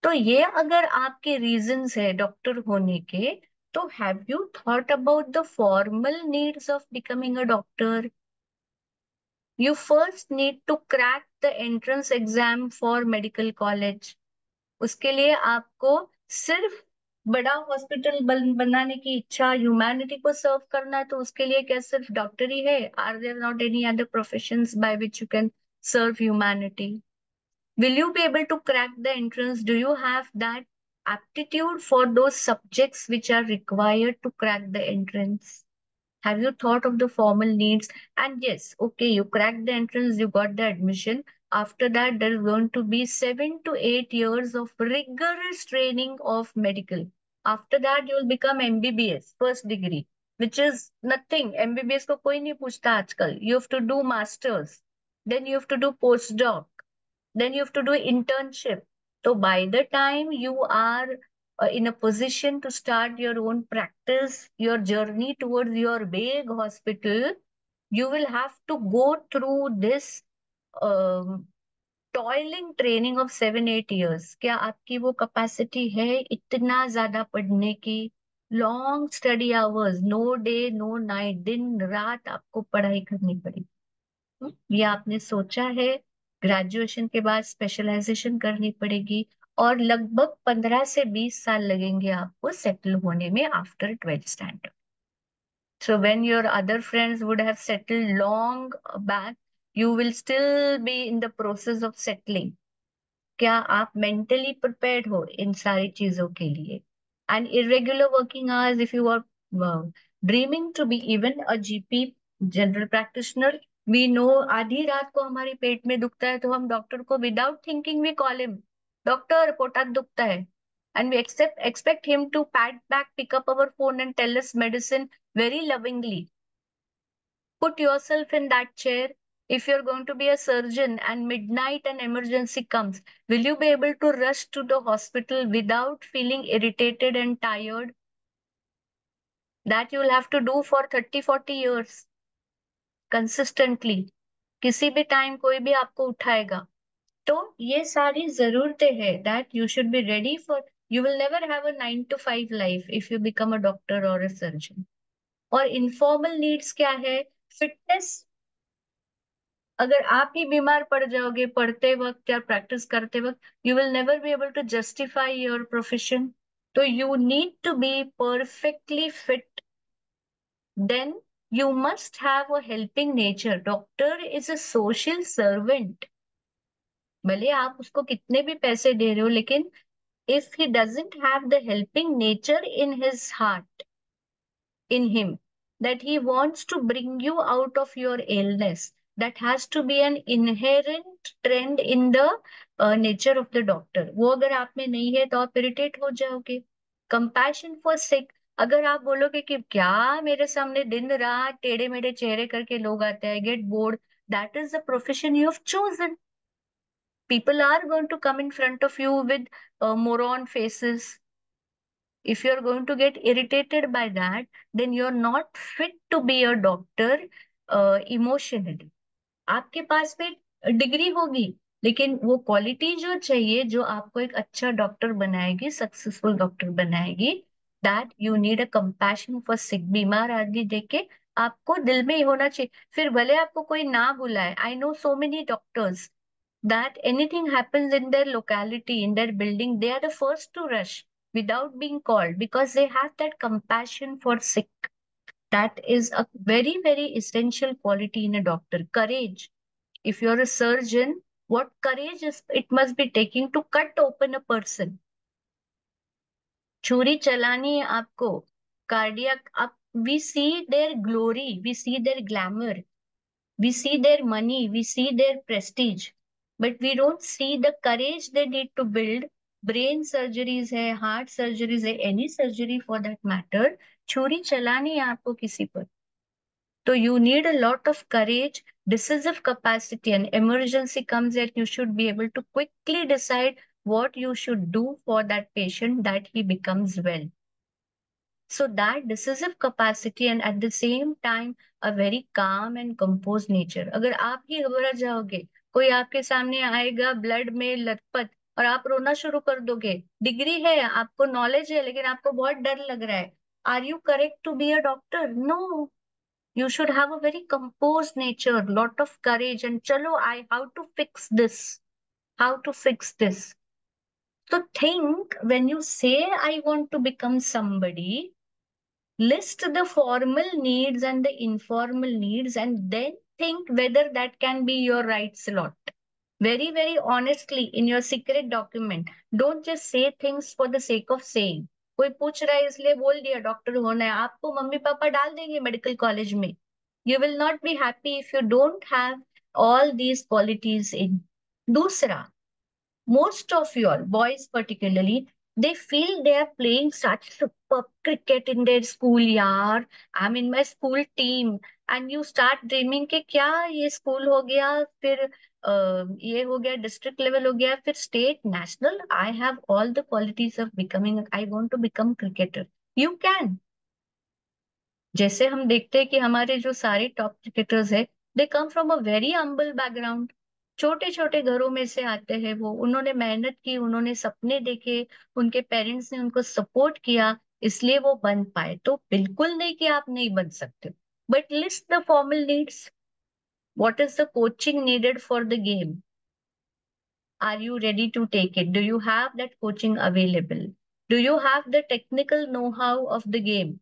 तो ये अगर आपके रीजंस है डॉक्टर होने के, तो have you thought about the formal needs of becoming a doctor? You first need to crack the entrance exam for medical college. उसके लिए आपको सिर्फ बड़ा हॉस्पिटल बनाने की इच्छा, ह्यूमैनिटी को सर्व करना है, तो उसके लिए क्या सिर्फ डॉक्टरी है? Are there not any other professions by which you can serve humanity? Will you be able to crack the entrance? Do you have that aptitude for those subjects which are required to crack the entrance? Have you thought of the formal needs? And yes, okay, you cracked the entrance, you got the admission. After that, there is going to be 7 to 8 years of rigorous training of medical. After that, you will become MBBS, first degree, which is nothing. MBBS को कोई नहीं पूछता आजकल. You have to do masters. Then you have to do postdoc. Then you have to do internship. So by the time you are in a position to start your own practice, your journey towards your big hospital, you will have to go through this toiling training of 7-8 years। क्या आपकी वो capacity है इतना ज्यादा पढ़ने की? Long study hours, no day no night, दिन रात आपको पढ़ाई करनी पड़ेगी। ये आपने सोचा है? ग्रेजुएशन के बाद स्पेशलाइजेशन करनी पड़ेगी और लगभग 15 से 20 साल लगेंगे आपको सेटल होने में after 12th standard. So when your other friends would have settled long back, you will still be in the process of settling. क्या आप मेंटली प्रिपेयर्ड हो इन सारी चीजों के लिए? And irregular working hours, if you are dreaming to be even a GP, general practitioner, we know आधी रात को हमारे पेट में दुखता है तो हम डॉक्टर को without thinking we call him, doctor पोटात दुखता है, and we expect him to pat back, pick up our phone and tell us medicine very lovingly. Put yourself in that chair. If you're going to be a surgeon and midnight an emergency comes, will you be able to rush to the hospital without feeling irritated and tired? That you'll have to do for 30-40 years consistently. किसी भी time कोई भी आपको उठाएगा. तो ये सारी जरूरतें हैं that you should be ready for. You will never have a 9 to 5 life if you become a doctor or a surgeon. और informal needs क्या है? फिटनेस. अगर आप ही बीमार पड़ जाओगे पढ़ते वक्त या प्रैक्टिस करते वक्त, you will never be able to justify your profession. तो you need to be perfectly fit. Then you must have a helping nature. Doctor is a social servant. भले आप उसको कितने भी पैसे दे रहे हो, लेकिन if he doesn't have the helping nature in his heart, in him, that he wants to bring you out of your illness, that has to be an inherent trend in the nature of the doctor. वो अगर आप में नहीं है तो आप irritate हो जाओगे. Compassion for sick. अगर आप बोलोगे कि क्या मेरे सामने दिन रात टेढ़े मेढ़े चेहरे करके लोग आते हैं, get bored, that is the profession you have chosen. People are going to come in front of you with moron faces. If you're going to get irritated by that, then you're not fit to be a doctor emotionally. आपके पास में degree होगी, लेकिन वो quality जो चाहिए जो आपको एक अच्छा डॉक्टर बनाएगी, सक्सेसफुल डॉक्टर बनाएगी, that you need a compassion for sick. बीमार आदमी देख के आपको दिल में ही होना चाहिए. फिर भले आपको कोई ना बुलाए. I know so many doctors that anything happens in their locality, in their building, they are the first to rush without being called because they have that compassion for sick. That is a very, very essential quality in a doctor. Courage. If you're a surgeon, what courage is it must be taking to cut open a person. छुरी चलानी है आपको. Cardiac, up, we see their glory, we see their glamour, we see their money, we see their prestige, but we don't see the courage they need to build. Brain surgeries है, heart surgeries है, any surgery for that matter. छुरी चलानी है आपको किसी पर, तो you need a lot of courage, decisive capacity, and emergency comes that you should be able to quickly decide what you should do for that patient that he becomes well. So that decisive capacity and at the same time a very calm and composed nature. अगर आप ही घबरा जाओगे, कोई आपके सामने आएगा blood में लथपथ और आप रोना शुरू कर दोगे, डिग्री है, आपको नॉलेज है, लेकिन आपको बहुत डर लग रहा है, are you correct to be a doctor? No. You should have a very composed nature, lot of courage, and chalo, how to fix this? How to fix this? So think when you say I want to become somebody, list the formal needs and the informal needs and then think whether that can be your right slot. Very, very honestly in your secret document. Don't just say things for the sake of saying. कोई पूछ रहा है इसलिए बोल दिया doctor होना है. आपको मम्मी पापा डाल देंगे मेडिकल कॉलेज में. You will not be happy if you don't have all these qualities in. दूसरा, most of your boys particularly, they feel they are playing such superb cricket in their school. यार, I'm in my school team. And you start dreaming कि क्या ये school हो गया, फिर ये हो गया, डिस्ट्रिक्ट लेवल हो गया, फिर state, national. I have all the qualities of becoming, I want to become cricketer. You can. जैसे हम देखते हैं कि हमारे जो सारे टॉप क्रिकेटर्स है, they come from a very humble background. छोटे छोटे घरों में से आते हैं वो. उन्होंने मेहनत की, उन्होंने सपने देखे, उनके पेरेंट्स ने उनको सपोर्ट किया, इसलिए वो बन पाए. तो बिल्कुल नहीं कि आप नहीं बन सकते, but list the formal needs. What is the coaching needed for the game? Are you ready to take it? Do you have that coaching available? Do you have the technical know-how of the game?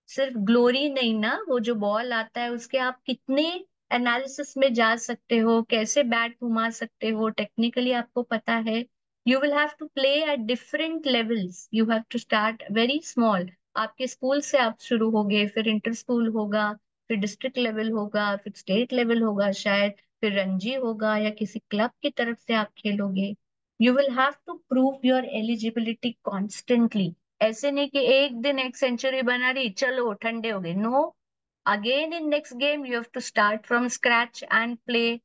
सिर्फ glory नहीं ना, वो जो ball आता है उसके आप कितने एनालिसिस में जा सकते हो, कैसे बैट घुमा सकते हो, टेक्निकली आपको पता है. You will have to play at different levels. You have to start very small. आपके स्कूल से आप शुरू होगे, फिर इंटर स्कूल होगा, फिर डिस्ट्रिक्ट लेवल होगा, फिर स्टेट लेवल होगा शायद, फिर रणजी होगा, या किसी क्लब की तरफ से आप खेलोगे. You will have to prove your eligibility constantly. ऐसे नहीं कि एक दिन एक सेंचुरी बना रही, चलो ठंडे हो गए. No, again in next game you have to start from scratch and play.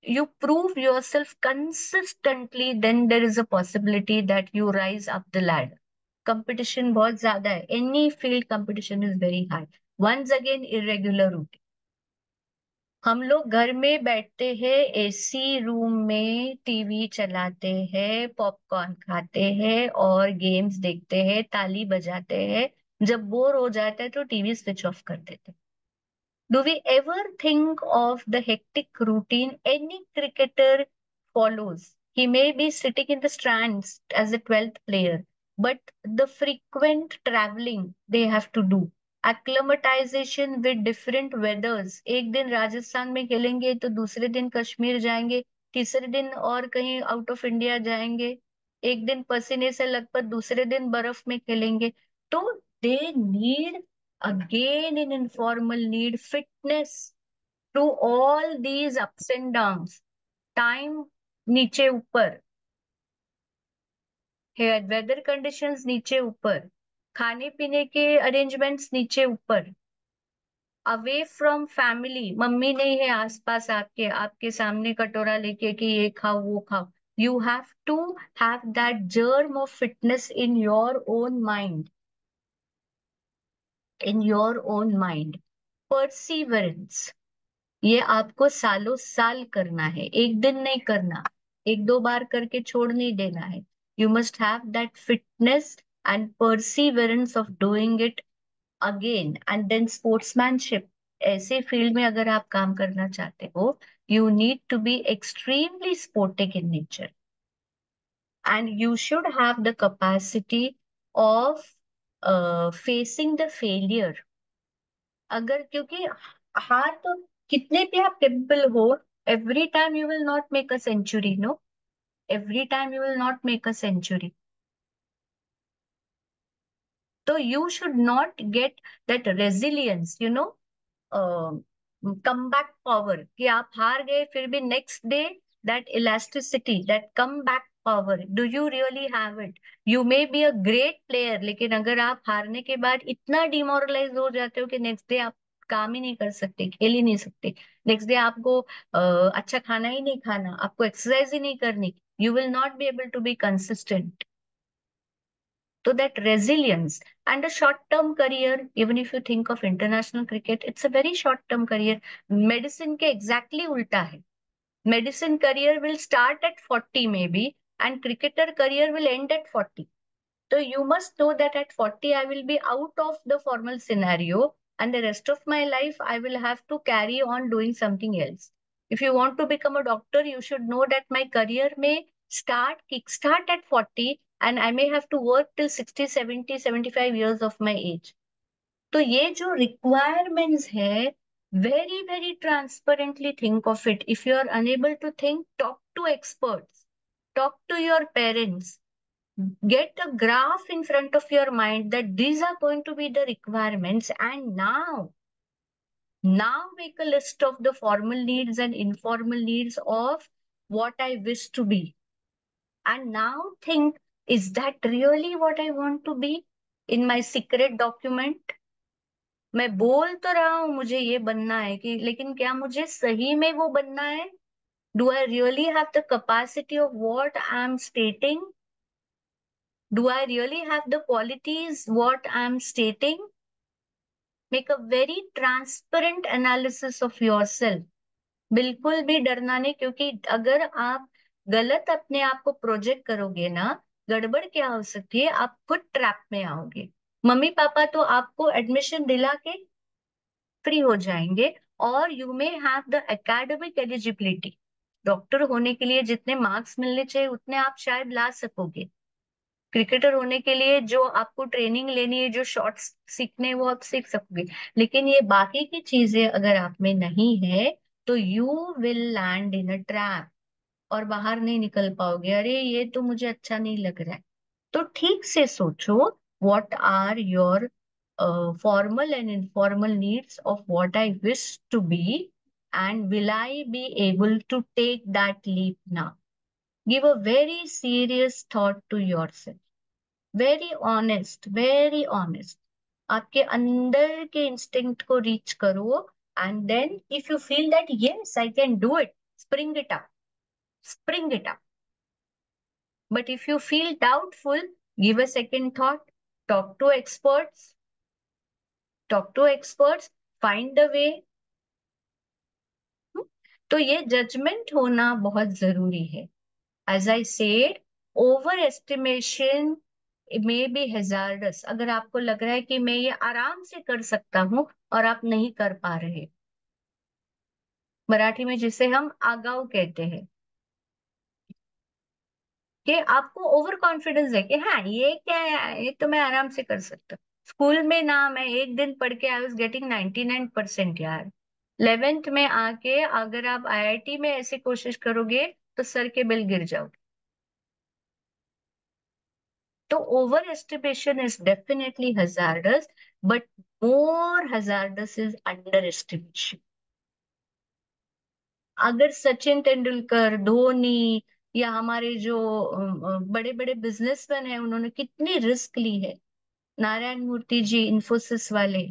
You prove yourself consistently, then there is a possibility that you rise up the ladder. Competition बहुत ज्यादा है. Any field competition is very high. Once again, irregular routine. हम लोग घर में बैठते हैं, AC room में टीवी चलाते हैं, पॉपकॉर्न खाते हैं और गेम्स देखते हैं, ताली बजाते हैं. जब बोर हो जाता है तो टीवी स्विच ऑफ कर देते हैं. Do we ever think of the hectic routine any cricketer follows? He may be sitting in the stands as a 12th player, but the frequent traveling they have to do, acclimatization with different weathers. एक दिन राजस्थान में खेलेंगे तो दूसरे दिन कश्मीर जाएंगे, तीसरे दिन और कहीं आउट ऑफ इंडिया जाएंगे, एक दिन पसीने से लथपथ, दूसरे दिन बर्फ में खेलेंगे. तो they need, again in informal need, fitness to all these ups and downs. Time नीचे ऊपर है, वेदर कंडीशंस नीचे ऊपर, खाने पीने के अरेंजमेंट्स नीचे ऊपर, अवे फ्रॉम फैमिली. मम्मी नहीं है आसपास आपके, आपके सामने कटोरा लेके कि ये खाओ वो खाओ. You have to have that germ of fitness in your own mind. In your own mind. Perseverance. ये आपको सालों साल करना है, एक दिन नहीं करना, एक दो बार करके छोड़ नहीं देना है. You must have that fitness and perseverance of doing it again. And then sportsmanship. ऐसे फील्ड में अगर आप काम करना चाहते हो, you need to be extremely sportic in nature, and you should have the capacity of facing the failure. अगर, क्योंकि हार तो कितने भी आप कैपेबल हो, every time you will not make a century. No, every time you will not make a century. तो you should not get that resilience, you know, come back power, कि आप हार गए फिर भी next day, that elasticity, that come back power, do you really have it? You may be a great player, लेकिन अगर आप हारने के बाद इतना डिमोरलाइज हो जाते हो कि नेक्स्ट डे आप काम ही नहीं कर सकते, खेल ही नहीं सकते, नेक्स्ट डे आपको अच्छा खाना ही नहीं खाना, आपको एक्सरसाइज ही नहीं करनी, you will not be able to be consistent. So that resilience and a short-term career, even if you think of international cricket, it's a very short-term career. Medicine के exactly उल्टा है. Medicine career will start at 40 maybe, and cricketer career will end at 40. So you must know that at 40 I will be out of the formal scenario, and the rest of my life I will have to carry on doing something else. If you want to become a doctor, you should know that my career may kickstart at 40, and I may have to work till 60, 70, 75 years of my age. तो ये जो requirements है, very, very transparently think of it. If you are unable to think, talk to experts, talk to your parents, get a graph in front of your mind that these are going to be the requirements, and now make a list of the formal needs and informal needs of what I wish to be. And now think, is that really what I want to be in my secret document? मैं बोल तो रहा हूं मुझे ये बनना है, कि लेकिन क्या मुझे सही में वो बनना है? Do I really have the capacity of what I'm stating? Do I really have the qualities what I'm stating? Make a very transparent analysis of yourself. बिल्कुल भी डरना नहीं, क्योंकि अगर आप गलत अपने आप को प्रोजेक्ट करोगे ना, गड़बड़ क्या हो सकती है, आप खुद ट्रैप में आओगे. मम्मी पापा तो आपको एडमिशन दिला के फ्री हो जाएंगे, और you may have the academic eligibility, doctor होने के लिए जितने मार्क्स मिलने चाहिए उतने आप शायद ला सकोगे। क्रिकेटर होने के लिए जो आपको ट्रेनिंग लेनी है, जो शॉट्स सीखने हैं, वो आप सीख सकोगे। लेकिन ये बाकी की चीजें अगर आप में नहीं है तो you will land in a trap और बाहर नहीं निकल पाओगे। अरे ये तो मुझे अच्छा नहीं लग रहा है। तो ठीक से सोचो, what are your formal and informal needs of what I wish to be, and will I be able to take that leap now? Give a very serious thought to yourself. Very honest, very honest. आपके अंदर के instinct को reach करो, and then if you feel that yes I can do it, spring it up, spring it up. But if you feel doubtful, give a second thought, talk to experts, talk to experts, find a way. तो ये judgement होना बहुत जरूरी है। As I said, overestimation में be hazardous. अगर आपको लग रहा है कि मैं ये आराम से कर सकता हूं और आप नहीं कर पा रहे, मराठी में जिसे हम आगाऊ कहते हैं, कि आपको ओवर कॉन्फिडेंस है कि हाँ ये क्या है, ये तो मैं आराम से कर सकता हूँ। स्कूल में ना मैं एक दिन पढ़ के आई वाज गेटिंग 99% यार। 11th में आके अगर आप आईआईटी में ऐसी कोशिश करोगे तो सर के बिल गिर जाओगे। तो over estimation is definitely hazardous, but more hazardous is under estimation. अगर सचिन तेंदुलकर, धोनी या हमारे जो बड़े बड़े बिजनेसमैन हैं, उन्होंने कितनी रिस्क ली है, नारायण मूर्ति जी इन्फोसिस वाले,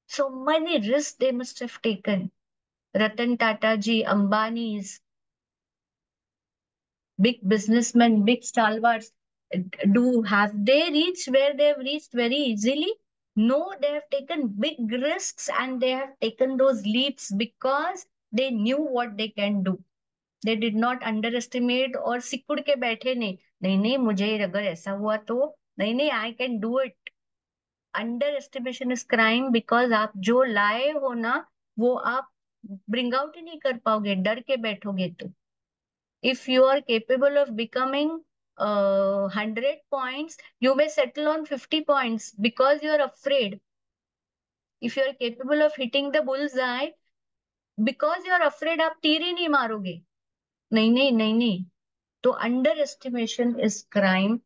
so many risks they must have taken. Ratan Tata ji, Ambani's, big businessmen, big stalwarts, do have they reached where they have reached very easily? No, they have taken big risks and they have taken those leaps because they knew what they can do. They did not underestimate और सिकुड़ के बैठे नहीं, नहीं नहीं मुझे अगर ऐसा हुआ तो नहीं नहीं, आई can do it. Under estimation is crime, because आप जो लाए हो ना वो आप ब्रिंग आउट ही नहीं कर पाओगे, डर के बैठोगे तो। If you are capable of becoming 100 points, you may settle on 50 points because you are afraid. If you are capable of hitting the bull's eye, because you are afraid, आप तीर ही नहीं मारोगे। नहीं नहीं नहीं नहीं। तो under estimation is crime.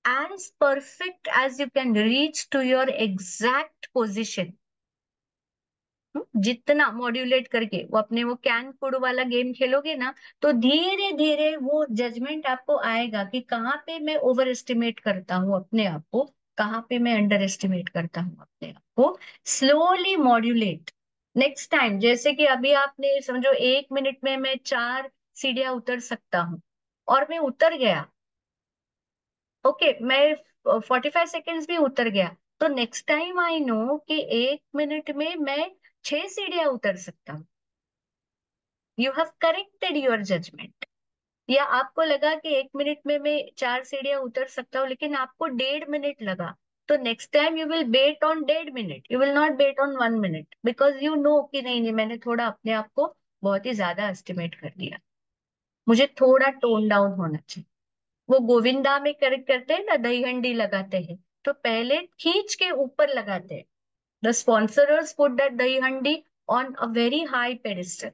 As perfect as you can reach to your exact position, जितना मॉड्यूलेट करके वो अपने वो कैन फूड वाला गेम खेलोगे ना, तो धीरे धीरे वो जजमेंट आपको आएगा कि कहाँ पे मैं ओवर एस्टिमेट करता हूँ अपने आप को, कहाँ पे मैं अंडर एस्टिमेट करता हूँ अपने आप को। Slowly modulate. नेक्स्ट टाइम जैसे कि अभी आपने समझो 1 मिनट में मैं 4 सीढ़ियां उतर सकता हूँ और मैं उतर गया, ओके मैं 45 सेकेंड्स भी उतर गया, तो नेक्स्ट टाइम आई नो कि 1 मिनट में मैं 6 सीढ़ियां उतर सकता हूँ। You have corrected your judgement. या आपको लगा कि 1 मिनट में मैं 4 सीढ़ियां उतर सकता हूँ लेकिन आपको 1.5 मिनट लगा, तो next time you will bet on 1.5 minute, you will not bet on 1 minute, because you know कि नहीं नहीं मैंने थोड़ा अपने आप को बहुत ही ज्यादा एस्टिमेट कर दिया, मुझे थोड़ा टोन डाउन होना चाहिए। वो गोविंदा में कर करते हैं ना, दही हंडी लगाते हैं, तो पहले खींच के ऊपर लगाते हैं। द स्पॉन्सरर्स पुट दैट दही हंडी on a very high pedestal,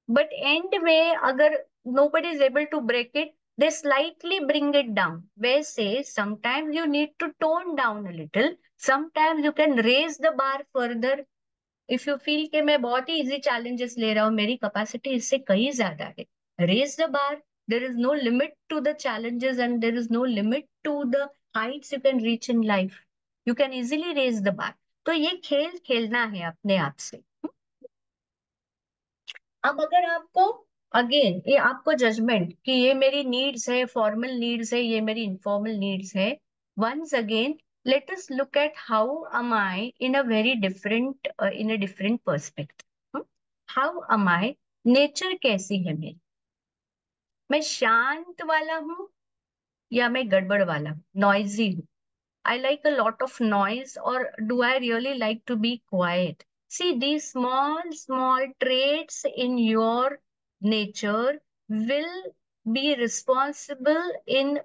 but and में अगर nobody is able to break it, they slightly bring it down. वैसे sometimes you need to tone down a little, sometimes you can raise the bar further. If you feel कि मैं बहुत ही easy challenges ले रहा हूँ, मेरी capacity इससे कहीं ज्यादा है, raise the bar. There is no limit to the challenges and there is no limit to the heights you can reach in life, you can easily raise the bar. तो ये खेल खेलना है अपने आप से। अब अगर आपको अगेन ये आपको जजमेंट कि ये मेरी नीड्स है, फॉर्मल नीड्स है, ये मेरी इनफॉर्मल नीड्स है, once again let us look at how am I in a very different in a different perspective. How am I? Nature कैसी है मेरी? मैं शांत वाला हूँ या मैं गड़बड़ वाला हूँ, नॉइजी हूँ? I like a lot of noise, or do I really like to be quiet? See these small traits in your nature will be responsible in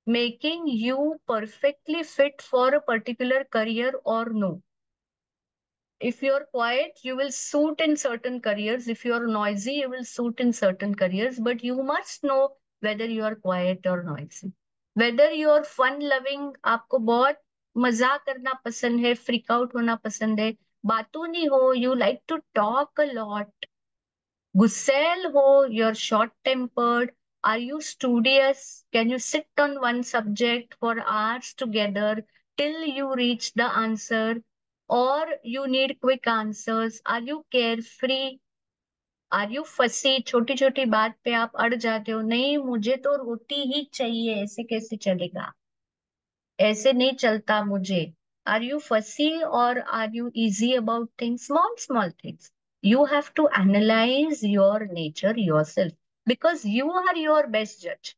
making you perfectly fit for a particular career or no. If you're quiet, you will suit in certain careers. If you're noisy, you will suit in certain careers. But you must know whether you are quiet or noisy. Whether you're fun loving, आपको बहुत मजाक करना पसंद है, freak out होना पसंद है, बातूनी हो, you like to talk a lot, गुस्सैल हो, you're short tempered, are you studious? Can you sit on one subject for hours together till you reach the answer? Or you need quick answers? Are you carefree? Are you fussy? छोटी छोटी बात पे आप अड़ जाते हो, नहीं मुझे तो रोटी ही चाहिए, ऐसे कैसे चलेगा, ऐसे नहीं चलता मुझे. आर यू फसी और are you easy about things, small small things. You have to analyse your nature yourself, because you are your best जज.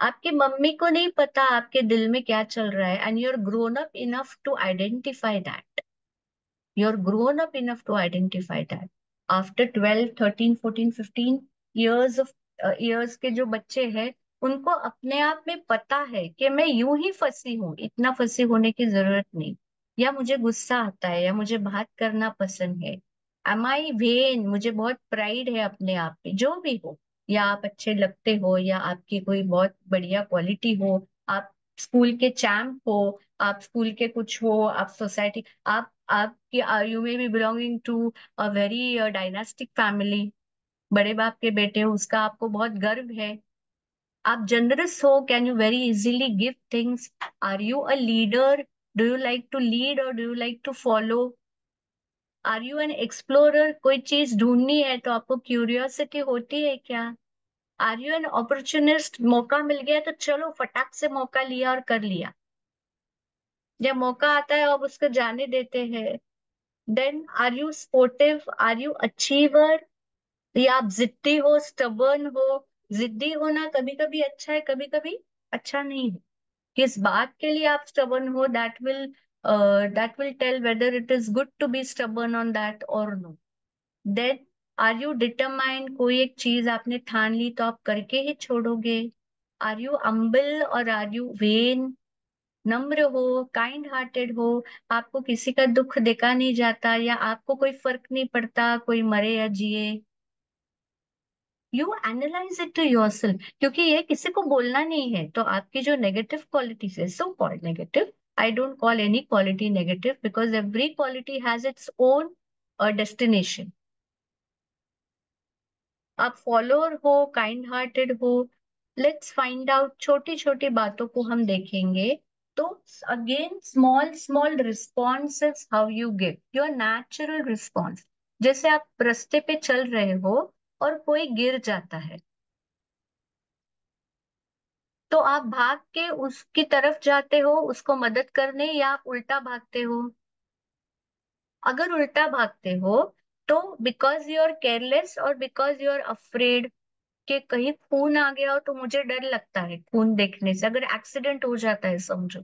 आपकी मम्मी को नहीं पता आपके दिल में क्या चल रहा है, and you are grown up enough to identify that. You're grown up enough to identify that. After 12, 13, 14, 15 years of years के जो बच्चे हैं, उनको अपने आप में पता है कि मैं यूं ही फंसी हूं, इतना फंसी होने की जरूरत नहीं. या मुझे गुस्सा आता है, या मुझे बात करना पसंद है. एम आई वेन, मुझे बहुत प्राइड है अपने आप पे, जो भी हो. या आप अच्छे लगते हो, या आपकी कोई बहुत बढ़िया क्वालिटी हो, आप स्कूल के चैम्प हो, आप स्कूल के कुछ हो, आप सोसाइटी, आपकी you may be belonging to a very dynastic family, बड़े बाप के बेटे हो, उसका आपको बहुत गर्व है. आप जनरस हो, can you very easily give things. Are you a leader, do you like to lead or do you like to follow. Are you an explorer, कोई चीज ढूंढनी है तो आपको क्यूरियोसिटी होती है क्या. आर यू एन अपॉर्चुनिस्ट, मौका मिल गया तो चलो फटाक से मौका लिया और कर लिया, जब मौका आता है अब उसको जाने देते हैं. Then are you sportive, are you achiever, या आप जिद्दी हो, स्टबर्न हो. जिद्दी होना कभी कभी अच्छा है, कभी कभी अच्छा नहीं है. किस बात के लिए आप स्टबर्न हो, that will tell whether it is good to be stubborn on that or no. Then are you determined, कोई एक चीज आपने ठान ली तो आप करके ही छोड़ोगे. आर यू अम्बल और आर यू वेन, नम्र हो, काइंड हार्टेड हो, आपको किसी का दुख देखा नहीं जाता, या आपको कोई फर्क नहीं पड़ता कोई मरे या जिए. You analyse it to yourself, क्योंकि ये किसी को बोलना नहीं है. तो आपकी जो नेगेटिव क्वालिटीज है, so called negative, I don't call any quality negative, because every quality has its own destination. आप फॉलोअर हो, काइंड हार्टेड हो. लेट्स फाइंड आउट, छोटी छोटी बातों को हम देखेंगे. तो again, small small responses, how you give your natural response. जैसे आप रास्ते पे चल रहे हो और कोई गिर जाता है, तो आप भाग के उसकी तरफ जाते हो उसको मदद करने, या आप उल्टा भागते हो. अगर उल्टा भागते हो तो बिकॉज यू आर केयरलेस और बिकॉज यू आर अफ्रेड कि कहीं खून आ गया हो, तो मुझे डर लगता है खून देखने से, अगर एक्सीडेंट हो जाता है समझो.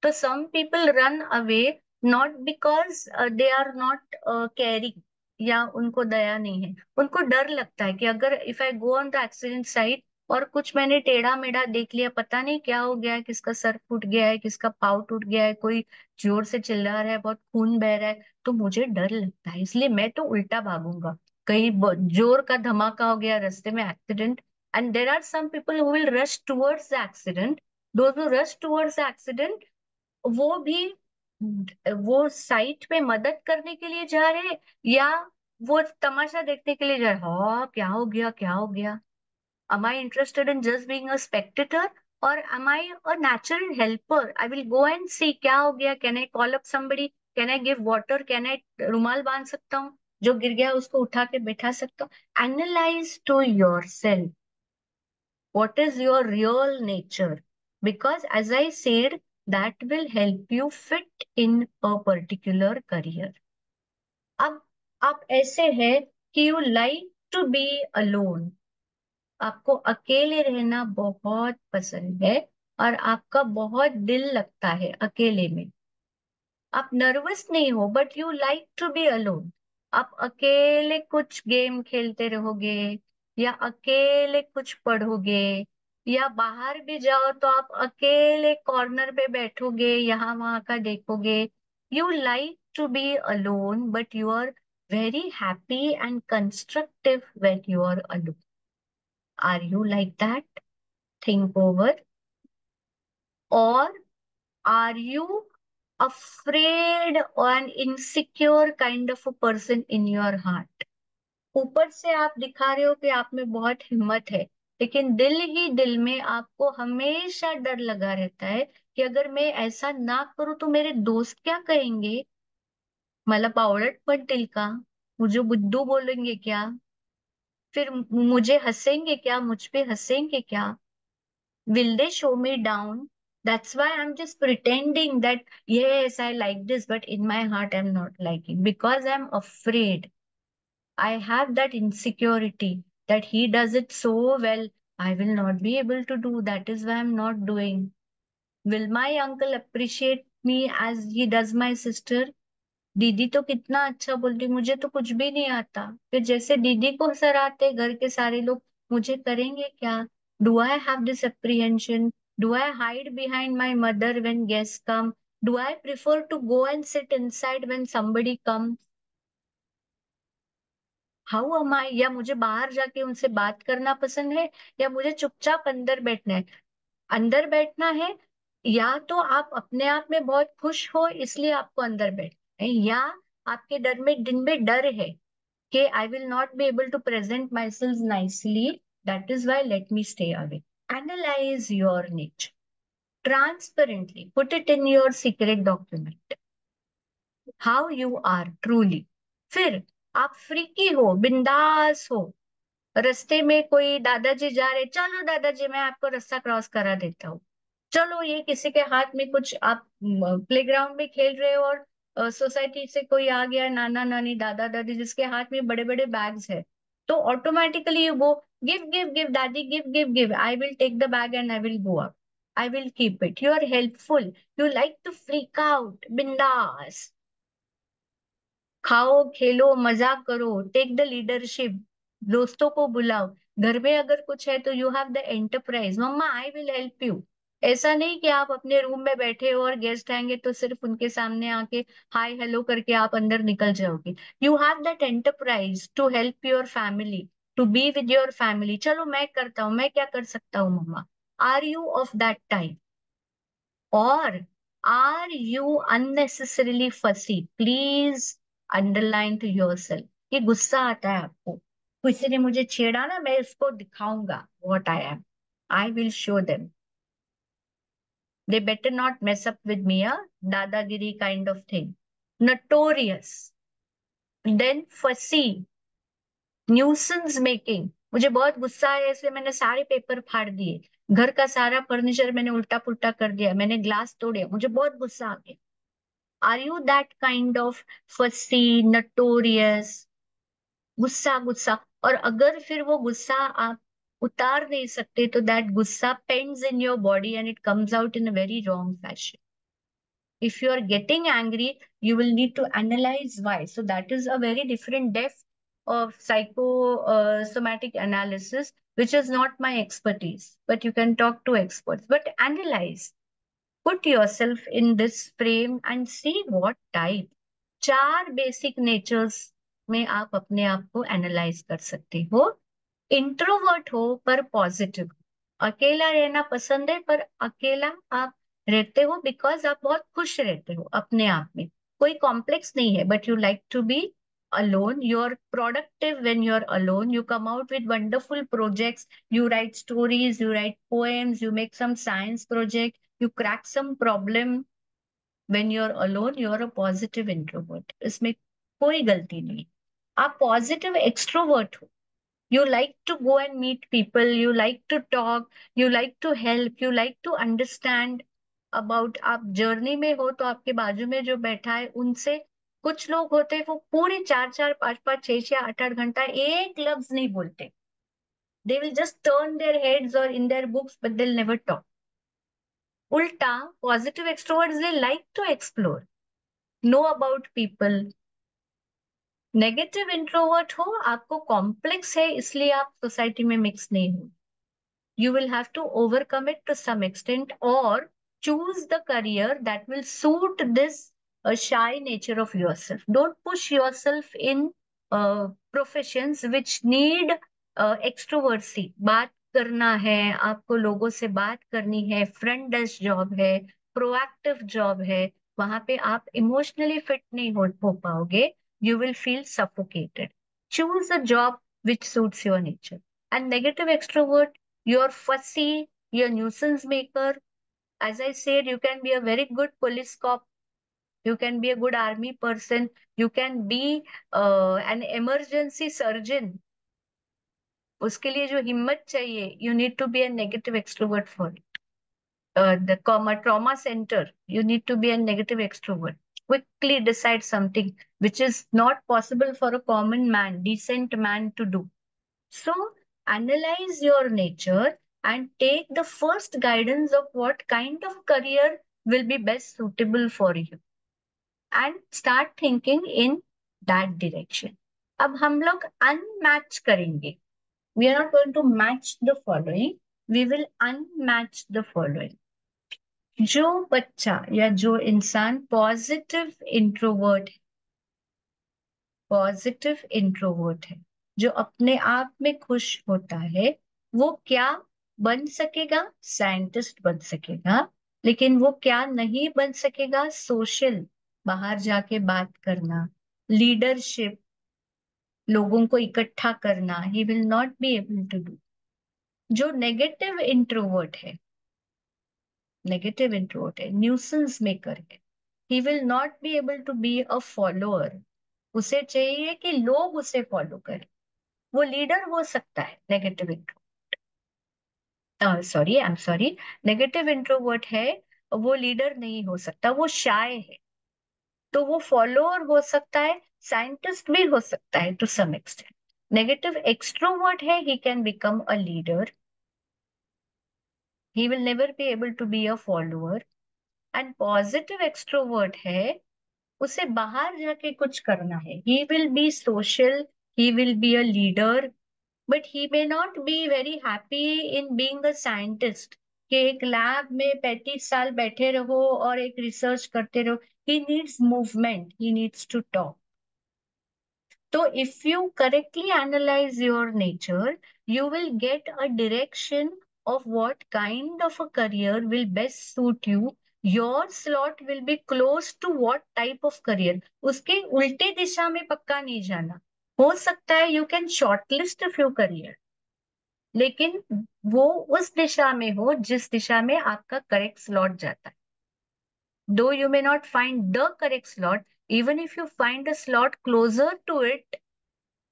तो some people run away not because they are not caring, या उनको दया नहीं है, उनको डर लगता है कि अगर if I go on the accident side और कुछ मैंने टेढ़ा मेढ़ा देख लिया, पता नहीं क्या हो गया है, किसका सर फूट गया है, किसका पाँव टूट गया है, कोई जोर से चिल्ला रहा है, बहुत खून बह रहा है, तो मुझे डर लगता है, इसलिए मैं तो उल्टा भागूंगा. कहीं जोर का धमाका हो गया, रास्ते में accident, and there are some people who will rush towards the accident. Those who rush towards the accident, वो भी वो साइट पे मदद करने के लिए जा रहे हैं, या वो तमाशा देखने के लिए जा रहे हैं, हाँ क्या हो गया, क्या हो गया. am I interested in just being a spectator, or am I a natural helper? I will go and see क्या हो गया, can I call up somebody, can I give water, can I रुमाल बांध सकता हूँ, जो गिर गया उसको उठा के बैठा सकता हूँ. Analyze to yourself what is your real nature, because as I said, that will help you fit in a particular career. अब आप ऐसे हैं कि you like to be alone, आपको अकेले रहना बहुत पसंद है, और आपका बहुत दिल लगता है अकेले में. आप नर्वस नहीं हो, but you like to be alone. आप अकेले कुछ गेम खेलते रहोगे, या अकेले कुछ पढ़ोगे, या बाहर भी जाओ तो आप अकेले कॉर्नर पे बैठोगे, यहाँ वहां का देखोगे। You like to be alone but you are very happy and constructive when you are alone. Are you like that? Think over. और are you afraid or an insecure kind of a person in your heart? ऊपर से आप दिखा रहे हो कि आप में बहुत हिम्मत है, लेकिन दिल ही दिल में आपको हमेशा डर लगा रहता है कि अगर मैं ऐसा ना करूं तो मेरे दोस्त क्या कहेंगे, मतलब पावड़ट पटेल का, मुझे बुद्धू बोलेंगे क्या, फिर मुझे हंसेंगे क्या, मुझ पे हंसेंगे क्या, will they show me down? That's why I'm just pretending that, yes, I like this, but in my heart, I'm not liking because I'm afraid. I have that insecurity that he does it so well. I will not be able to do. That is why I'm not doing. Will my uncle appreciate me as he does my sister? दीदी तो कितना अच्छा बोलती, मुझे तो कुछ भी नहीं आता, फिर जैसे दीदी को सराहते घर के सारे लोग, मुझे करेंगे क्या? Do I have this apprehension? Do I hide behind my mother when guest come? Do I prefer to go and sit inside when somebody come? How am I? या मुझे बाहर जाके उनसे बात करना पसंद है, या मुझे चुपचाप अंदर बैठना है? अंदर बैठना है, या तो आप अपने आप में बहुत खुश हो इसलिए आपको अंदर बैठना है, या आपके डर में दिन में डर है कि I will not be able to present myself nicely, that is why let me stay away. Analyse your nature transparently, put it in your secret document, how you are truly. फिर आप freaky हो, बिंदास हो, रास्ते में कोई दादाजी जा रहे, चलो दादाजी मैं आपको रास्ता क्रॉस करा देता हूँ। चलो, ये किसी के हाथ में कुछ, आप प्लेग्राउंड में खेल रहे हो और सोसाइटी से कोई आ गया, नाना नानी दादा दादी जिसके हाथ में बड़े बड़े बैग्स है, तो ऑटोमेटिकली वो गिव गिव गिव दादी, give give give, I will take the bag and I will go up, I will keep it. You are helpful, you like to freak out, बिंदास खाओ खेलो मजाक करो, टेक द लीडरशिप, दोस्तों को बुलाओ, घर में अगर कुछ है तो you have the enterprise, mama I will help you. ऐसा नहीं कि आप अपने रूम में बैठे हो और गेस्ट आएंगे तो सिर्फ उनके सामने आके हाय हेलो करके आप अंदर निकल जाओगे। You have that enterprise to help your family, to be with your family. चलो मैं करता हूँ, मैं क्या कर सकता हूँ मम्मा? Are you of that type? और are you unnecessarily fussy? Please underline to yourself. ये गुस्सा आता है आपको, किसी ने मुझे छेड़ा ना, मैं इसको दिखाऊंगा what I am, I will show them, they better not mess up with me, a dadagiri kind of thing, notorious, then fussy, nuisance making. मुझे बहुत गुस्सा आया इसलिए मैंने सारे पेपर फाड़ दिए, घर का सारा फर्नीचर मैंने उल्टा पुल्टा कर दिया, मैंने ग्लास तोड़े, मुझे बहुत गुस्सा आ गया। Are you that kind of fussy, notorious, गुस्सा गुस्सा? और अगर फिर वो गुस्सा आप उतार नहीं सकते तो that gussa pends in your body and it comes out in a very wrong fashion. If you are getting angry, you will need to analyze why. So that is a very different depth of psychosomatic analysis, which is not my expertise, but you can talk to experts. But analyze, put yourself in this frame and see what type. चार basic natures में आप अपने आप को analyse कर सकते हो। Introvert हो पर पॉजिटिव, अकेला रहना पसंद है पर अकेला आप रहते हो बिकॉज आप बहुत खुश रहते हो अपने आप में, कोई कॉम्प्लेक्स नहीं है, but you like to be alone. You're productive when you're alone. You come out with wonderful projects. You write stories, you write poems, you make some science project, you crack some problem. When you're alone, you're a positive introvert. इसमें कोई गलती नहीं। आप positive extrovert हो, you like to go and meet people, you like to talk, you like to help, you like to understand about। आप journey में हो तो आपके बाजू में जो बैठा है उनसे, कुछ लोग होते हैं वो पूरे 4-4 5-5 6-6 8-8 घंटा एक लफ्ज नहीं बोलते, they will just turn their heads or in their books but they'll never talk। उल्टा positive extroverts, they like to explore, know about people, negative introvert हो, आपको कॉम्प्लेक्स है इसलिए आप सोसाइटी में मिक्स नहीं हो, you will have to overcome it to some extent or choose the career that will suit this shy nature of yourself. Don't push yourself in professions which need extroversy. बात करना है आपको, लोगों से बात करनी है, फ्रंट डेस्क जॉब है, प्रोएक्टिव जॉब है, वहां पे आप इमोशनली फिट नहीं हो पाओगे, you will feel suffocated. Choose a job which suits your nature. And negative extrovert, you're fussy, you're nuisance maker. As I said, you can be a very good police cop, you can be a good army person, you can be an emergency surgeon. उसके लिए जो हिम्मत चाहिए, you need to be a negative extrovert for it. The trauma center, you need to be a negative extrovert. Quickly decide something which is not possible for a common man, decent man to do. So analyze your nature and take the first guidance of what kind of career will be best suitable for you and start thinking in that direction. अब हम लोग unmatch करेंगे. We are not going to match the following. We will unmatch the following. जो बच्चा या जो इंसान positive introvert है, जो अपने आप में खुश होता है, वो क्या बन सकेगा? साइंटिस्ट बन सकेगा, लेकिन वो क्या नहीं बन सकेगा? सोशल, बाहर जाके बात करना, लीडरशिप, लोगों को इकट्ठा करना, he will not be able to do. जो नेगेटिव इंट्रोवर्ट है, न्यूसेंस मेकर है, he will not be able to be a follower. उसे चाहिए कि लोग उसे फॉलो करें. वो लीडर हो सकता है, नेगेटिव इंट्रो नेगेटिव इंट्रोवर्ट है, वो लीडर नहीं हो सकता, वो शाय है. तो वो फॉलोअर हो सकता है, साइंटिस्ट भी हो सकता है to some extent. Negative extrovert है, he can become a leader, he will never be able to be a follower. And positive extrovert है, उसे बाहर जाके कुछ करना है, he will be social, he will be a leader, but he may not be very happy in being a scientist, कि एक lab में 35 साल बैठे रहो और एक रिसर्च करते रहो. He needs movement, he needs to talk. So if you correctly analyze your nature, you will get a direction of what kind of a career will best suit you. Your slot will be close to what type of career. उसके उल्टे दिशा में पक्का नहीं जाना. हो सकता है you can shortlist a few career, लेकिन वो उस दिशा में हो जिस दिशा में आपका करेक्ट स्लॉट जाता है. Though you may not find the correct slot, even if you find a slot closer to it,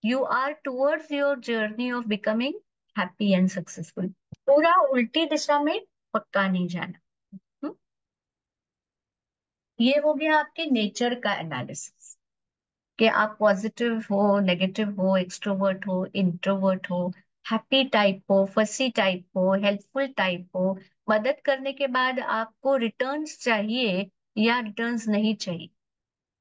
you are towards your journey of becoming happy and successful. पूरा उल्टी दिशा में पक्का नहीं जाना. हम्म? ये हो गया आपके नेचर का एनालिसिस, कि आप पॉजिटिव हो, नेगेटिव हो, एक्सट्रोवर्ट हो, इंट्रोवर्ट हो, हैप्पी टाइप हो, फसी टाइप हो, हेल्पफुल टाइप हो. मदद करने के बाद आपको रिटर्न्स चाहिए या रिटर्न्स नहीं चाहिए.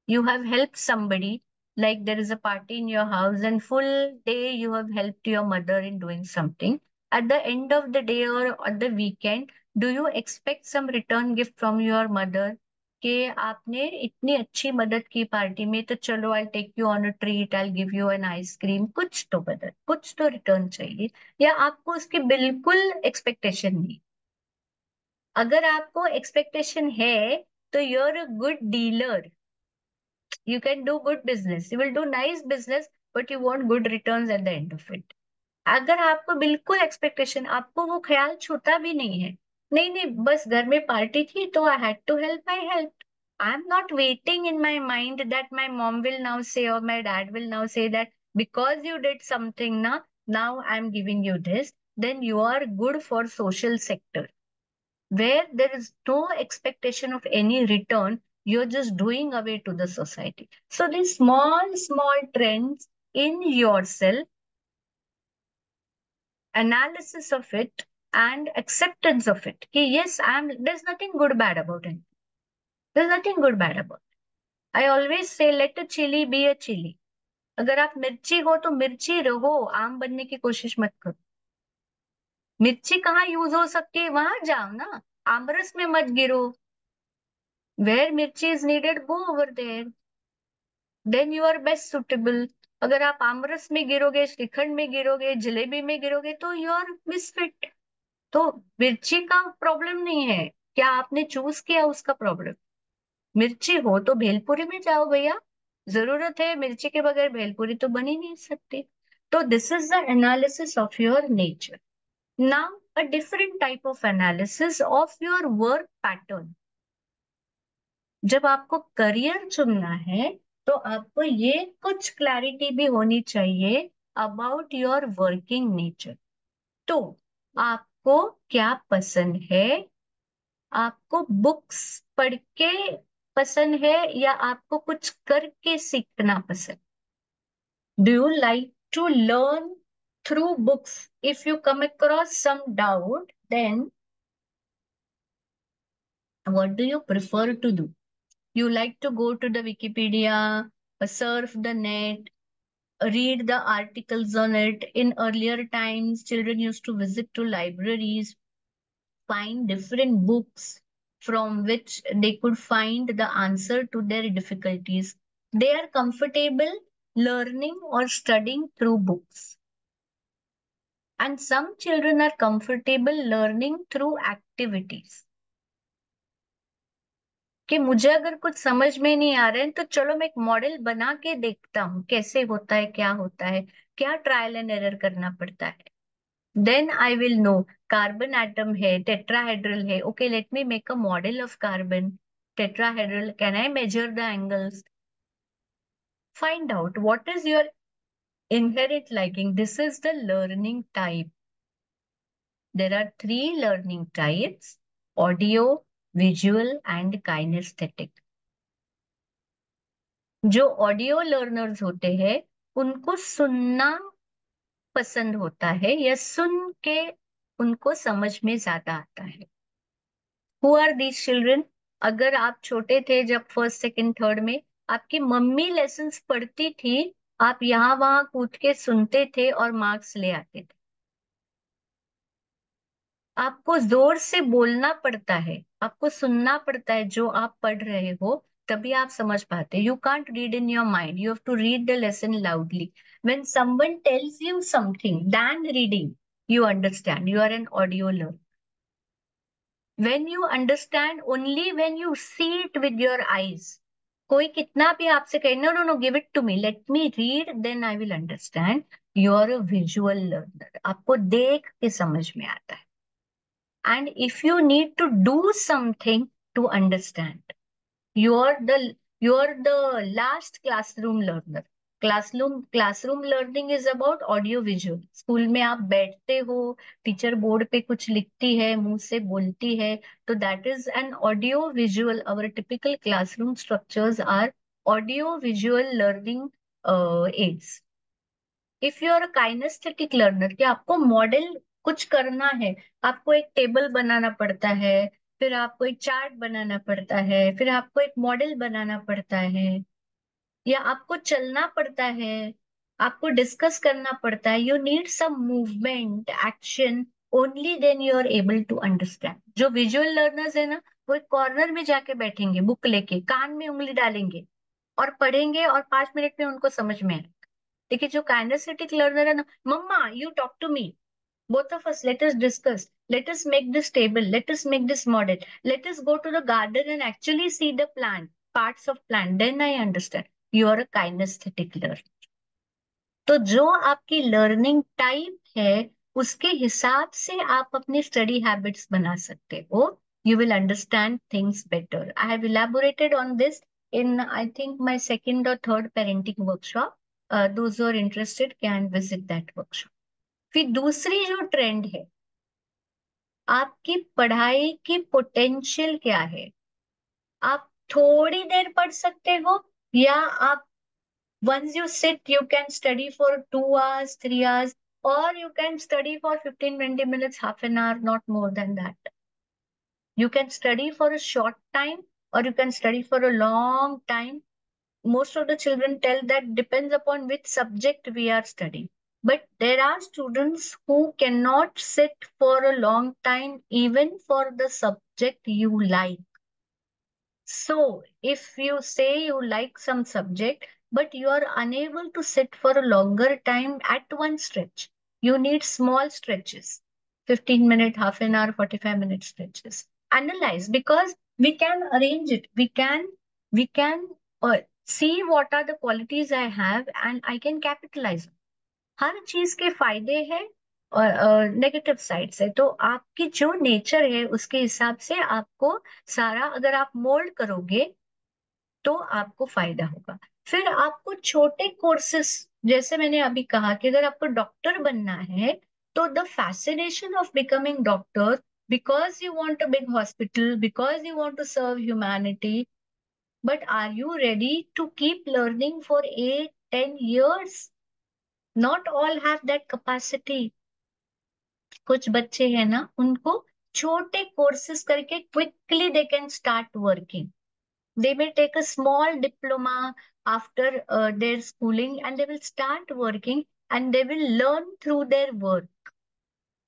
You have helped somebody, like there is a party in your house and full day you have helped your mother in doing something. At the end of the day or at the weekend, do you expect some return gift from your mother? कि आपने इतनी अच्छी मदद की party में, तो चलो I take you on a treat, I give you an ice cream. कुछ तो मदद, कुछ तो रिटर्न चाहिए. या आपको उसकी बिल्कुल एक्सपेक्टेशन नहीं? अगर आपको एक्सपेक्टेशन है, तो you are a good dealer. You can do good business. You will do nice business, but you want good returns at the end of it. अगर आपको बिल्कुल एक्सपेक्टेशन, आपको वो ख्याल छूता भी नहीं है, नहीं नहीं बस घर में पार्टी थी तो I had to help, I help. I am not waiting in my mind that my mom will now say or my dad will now say that because you did something ना, now I am giving you this. Then you are good for social sector where there is no expectation of any return. You're just doing away to the society. So these small trends in yourself, analysis of it and acceptance of it. Yes, there's nothing good bad about it. There's nothing good bad about it. I always say, let a chili be a chili. अगर आप मिर्ची हो तो मिर्ची रहो, आम बनने की कोशिश मत करो। मिर्ची कहाँ यूज हो सकती है वहां जाओ ना, आमरस में मत गिरो। वेयर मिर्ची is needed go over there, then you are best suitable. अगर आप आमरस में गिरोगे, श्रीखंड में गिरोगे, जलेबी में गिरोगे तो यू आर मिसफिट। तो मिर्ची का प्रॉब्लम नहीं है, क्या आपने चूज किया उसका प्रॉब्लम। मिर्ची हो तो भेलपुरी में जाओ भैया, जरूरत है, मिर्ची के बगैर भेलपुरी तो बन ही नहीं सकती। तो this is the analysis of your nature. Now a different type of analysis of your work pattern. जब आपको करियर चुनना है तो आपको ये कुछ क्लैरिटी भी होनी चाहिए अबाउट योर वर्किंग नेचर। तो आपको क्या पसंद है, आपको बुक्स पढ़ के पसंद है या आपको कुछ करके सीखना पसंद। Do you like to learn through books? If you come across some doubt, then what do you prefer to do? You like to go to the Wikipedia, surf the net, read the articles on it. In earlier times, children used to visit to libraries, find different books from which they could find the answer to their difficulties. They are comfortable learning or studying through books. And some children are comfortable learning through activities. कि मुझे अगर कुछ समझ में नहीं आ रहा है तो चलो मैं एक मॉडल बना के देखता हूँ कैसे होता है, क्या होता है, क्या ट्रायल एंड एरर करना पड़ता है। Then I will know carbon atom है, टेट्राहेड्रल है, okay let me make a model of carbon tetrahedral, can I measure the angles, find out what is your inherent liking. This is the learning type. There are three learning types: audio, visual and kinesthetic. जो audio learners होते हैं उनको सुनना पसंद होता है या सुन के उनको समझ में ज्यादा आता है। Who are these children? अगर आप छोटे थे, जब फर्स्ट सेकंड थर्ड में आपकी मम्मी लेसन्स पढ़ती थी, आप यहाँ वहां कूद के सुनते थे और मार्क्स ले आते थे। आपको जोर से बोलना पड़ता है, आपको सुनना पड़ता है जो आप पढ़ रहे हो, तभी आप समझ पाते। You can't read in your mind, you have to read the lesson loudly. When someone tells you something then reading, you understand, you are an audio learner. When you understand only when you see it with your eyes. कोई कितना भी आपसे कहे no no no give it to me, let me read, then I will understand. You are a visual learner, आपको देख के समझ में आता है। And if you need to do something to understand, you're the last classroom learner. Classroom learning is about audio visual. School में आप बैठते हो, टीचर बोर्ड पे कुछ लिखती है, मुंह से बोलती है, तो that is an audio visual. Our typical classroom structures are audio visual learning aids. If you are a kinaesthetic learner, कि आपको मॉडल कुछ करना है, आपको एक टेबल बनाना पड़ता है, फिर आपको एक चार्ट बनाना पड़ता है, फिर आपको एक मॉडल बनाना पड़ता है, या आपको चलना पड़ता है, आपको डिस्कस करना पड़ता है, you need some movement action, only then you are able to understand. जो विजुअल लर्नर्स है ना, वो एक कॉर्नर में जाके बैठेंगे, बुक लेके कान में उंगली डालेंगे और पढ़ेंगे और 5 मिनट में उनको समझ में आए. देखिए जो काइनेस्थेटिक लर्नर है ना, मम्मा you talk to me, both of us let us discuss, let us make this table, let us make this model, let us go to the garden and actually see the plant, parts of plant, then I understand. You are a kinesthetic learner. तो जो आपकी learning type है उसके हिसाब से आप अपनी study habits बना सकते हो. You will understand things better. I have elaborated on this in, I think, my second or third parenting workshop. Those who are interested can visit that workshop. फिर दूसरी जो ट्रेंड है, आपकी पढ़ाई की पोटेंशियल क्या है. आप थोड़ी देर पढ़ सकते हो, या आप once you sit you can study for 2 hours 3 hours, or you can study for 15-20 minutes, half an hour, not more than that. You can study for a short time or you can study for a long time. most of the children tell that depends upon which subject we are studying. But there are students who cannot sit for a long time, even for the subject you like. So, if you say you like some subject, but you are unable to sit for a longer time at one stretch, you need small stretches, 15-minute, half an hour, 45-minute stretches. Analyze, because we can arrange it. We can see what are the qualities I have and I can capitalize. हर चीज के फायदे हैं और negative sides है, तो आपकी जो nature है उसके हिसाब से आपको सारा, अगर आप मोल्ड करोगे तो आपको फायदा होगा। फिर आपको छोटे कोर्सेस, जैसे मैंने अभी कहा कि अगर आपको डॉक्टर बनना है तो the fascination of becoming doctor, because you want a big hospital, because you want to serve humanity, but are you ready to keep learning for 8-10 years? Not all have that capacity. कुछ बच्चे हैं ना, उनको छोटे courses करके quickly they can start working. They may take a small diploma after their schooling, and they will start working, and they will learn through their work.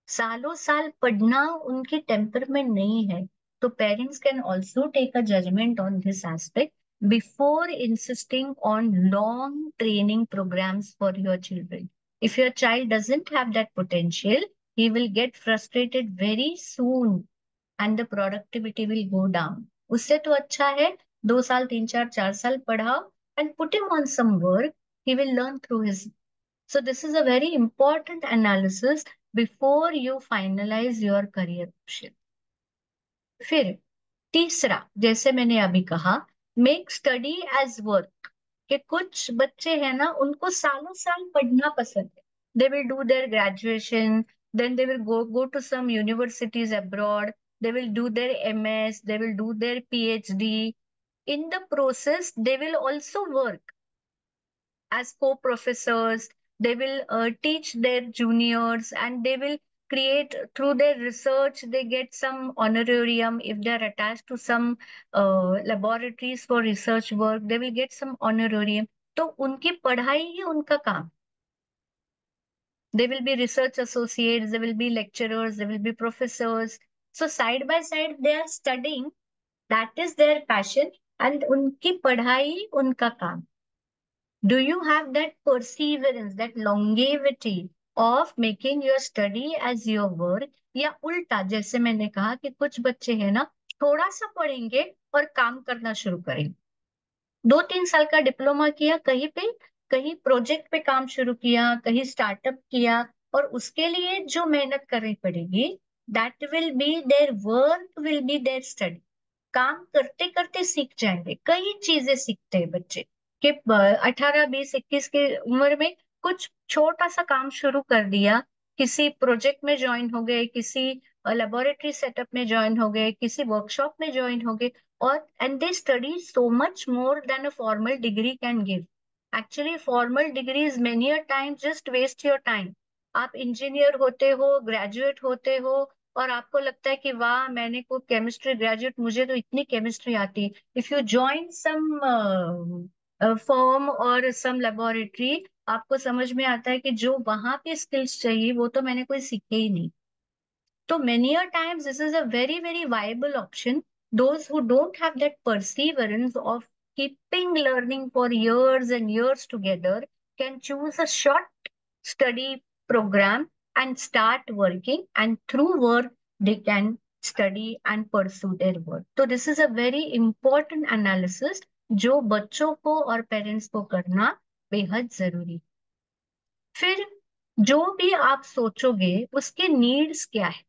सालों साल पढ़ना उनके टेम्पर में नहीं है. तो parents can also take a judgement on this aspect before insisting on long training programs for your children. If your child doesn't have that potential, he will get frustrated very soon and the productivity will go down. उससे तो अच्छा है 2 साल, 3, 4, 4 साल पढ़ाओ and put him on some work. He will learn through his. So this is a very important analysis before you finalize your career option. फिर तीसरा, जैसे मैंने अभी कहा, मेक स्टडी एज वर्क. कि कुछ बच्चे हैं ना, उनको सालों साल पढ़ना पसंद है. They will do their graduation, then they will go to some universities abroad, they will do their MS, they will do their PhD. In the process they will also work as co-professors. They will teach their juniors, and they will create through their research. They get some honorarium if they are attached to some laboratories for research work. They will get some honorarium. तो उनकी पढ़ाई ही उनका काम. They will be research associates, they will be lecturers, they will be professors. So side by side they are studying. That is their passion, and उनकी पढ़ाई उनका काम. Do you have that perseverance, that longevity of making your study as your work? या उल्टा, जैसे मैंने कहा कि कुछ बच्चे हैं ना, थोड़ा सा पढ़ेंगे और काम करना शुरू करेंगे. 2-3 साल का डिप्लोमा किया कहीं पे, कहीं प्रोजेक्ट पे काम शुरू किया, कहीं स्टार्टअप किया, और उसके लिए जो मेहनत करनी पड़ेगी, that will be their work, will be there study. काम करते करते सीख जाएंगे. कई चीजें सीखते हैं बच्चे कि 18, 20, 21 की उम्र में कुछ छोटा सा काम शुरू कर दिया, किसी प्रोजेक्ट में ज्वाइन हो गए, किसी लेबोरेटरी सेटअप में ज्वाइन हो गए, किसी वर्कशॉप में ज्वाइन हो गए, और and they study so much more than a formal degree can give. Actually formal degrees many a time just waste your time. आप इंजीनियर होते हो, ग्रेजुएट होते हो, और आपको लगता है कि वाह, मैंने को केमिस्ट्री ग्रेजुएट, मुझे तो इतनी केमिस्ट्री आती है. If you join some firm और सम लेबोरेटरी, आपको समझ में आता है कि जो वहां पे स्किल्स चाहिए वो तो मैंने कोई सीखे ही नहीं. So many a times this is a very, very viable option. Those who don't have that perseverance of keeping learning for years and years together can choose a short study program and start working, and through work they can study and pursue their work. So this is a very important analysis जो बच्चों को और parents को करना बेहद जरूरी. फिर जो भी आप सोचोगे उसके नीड्स क्या है.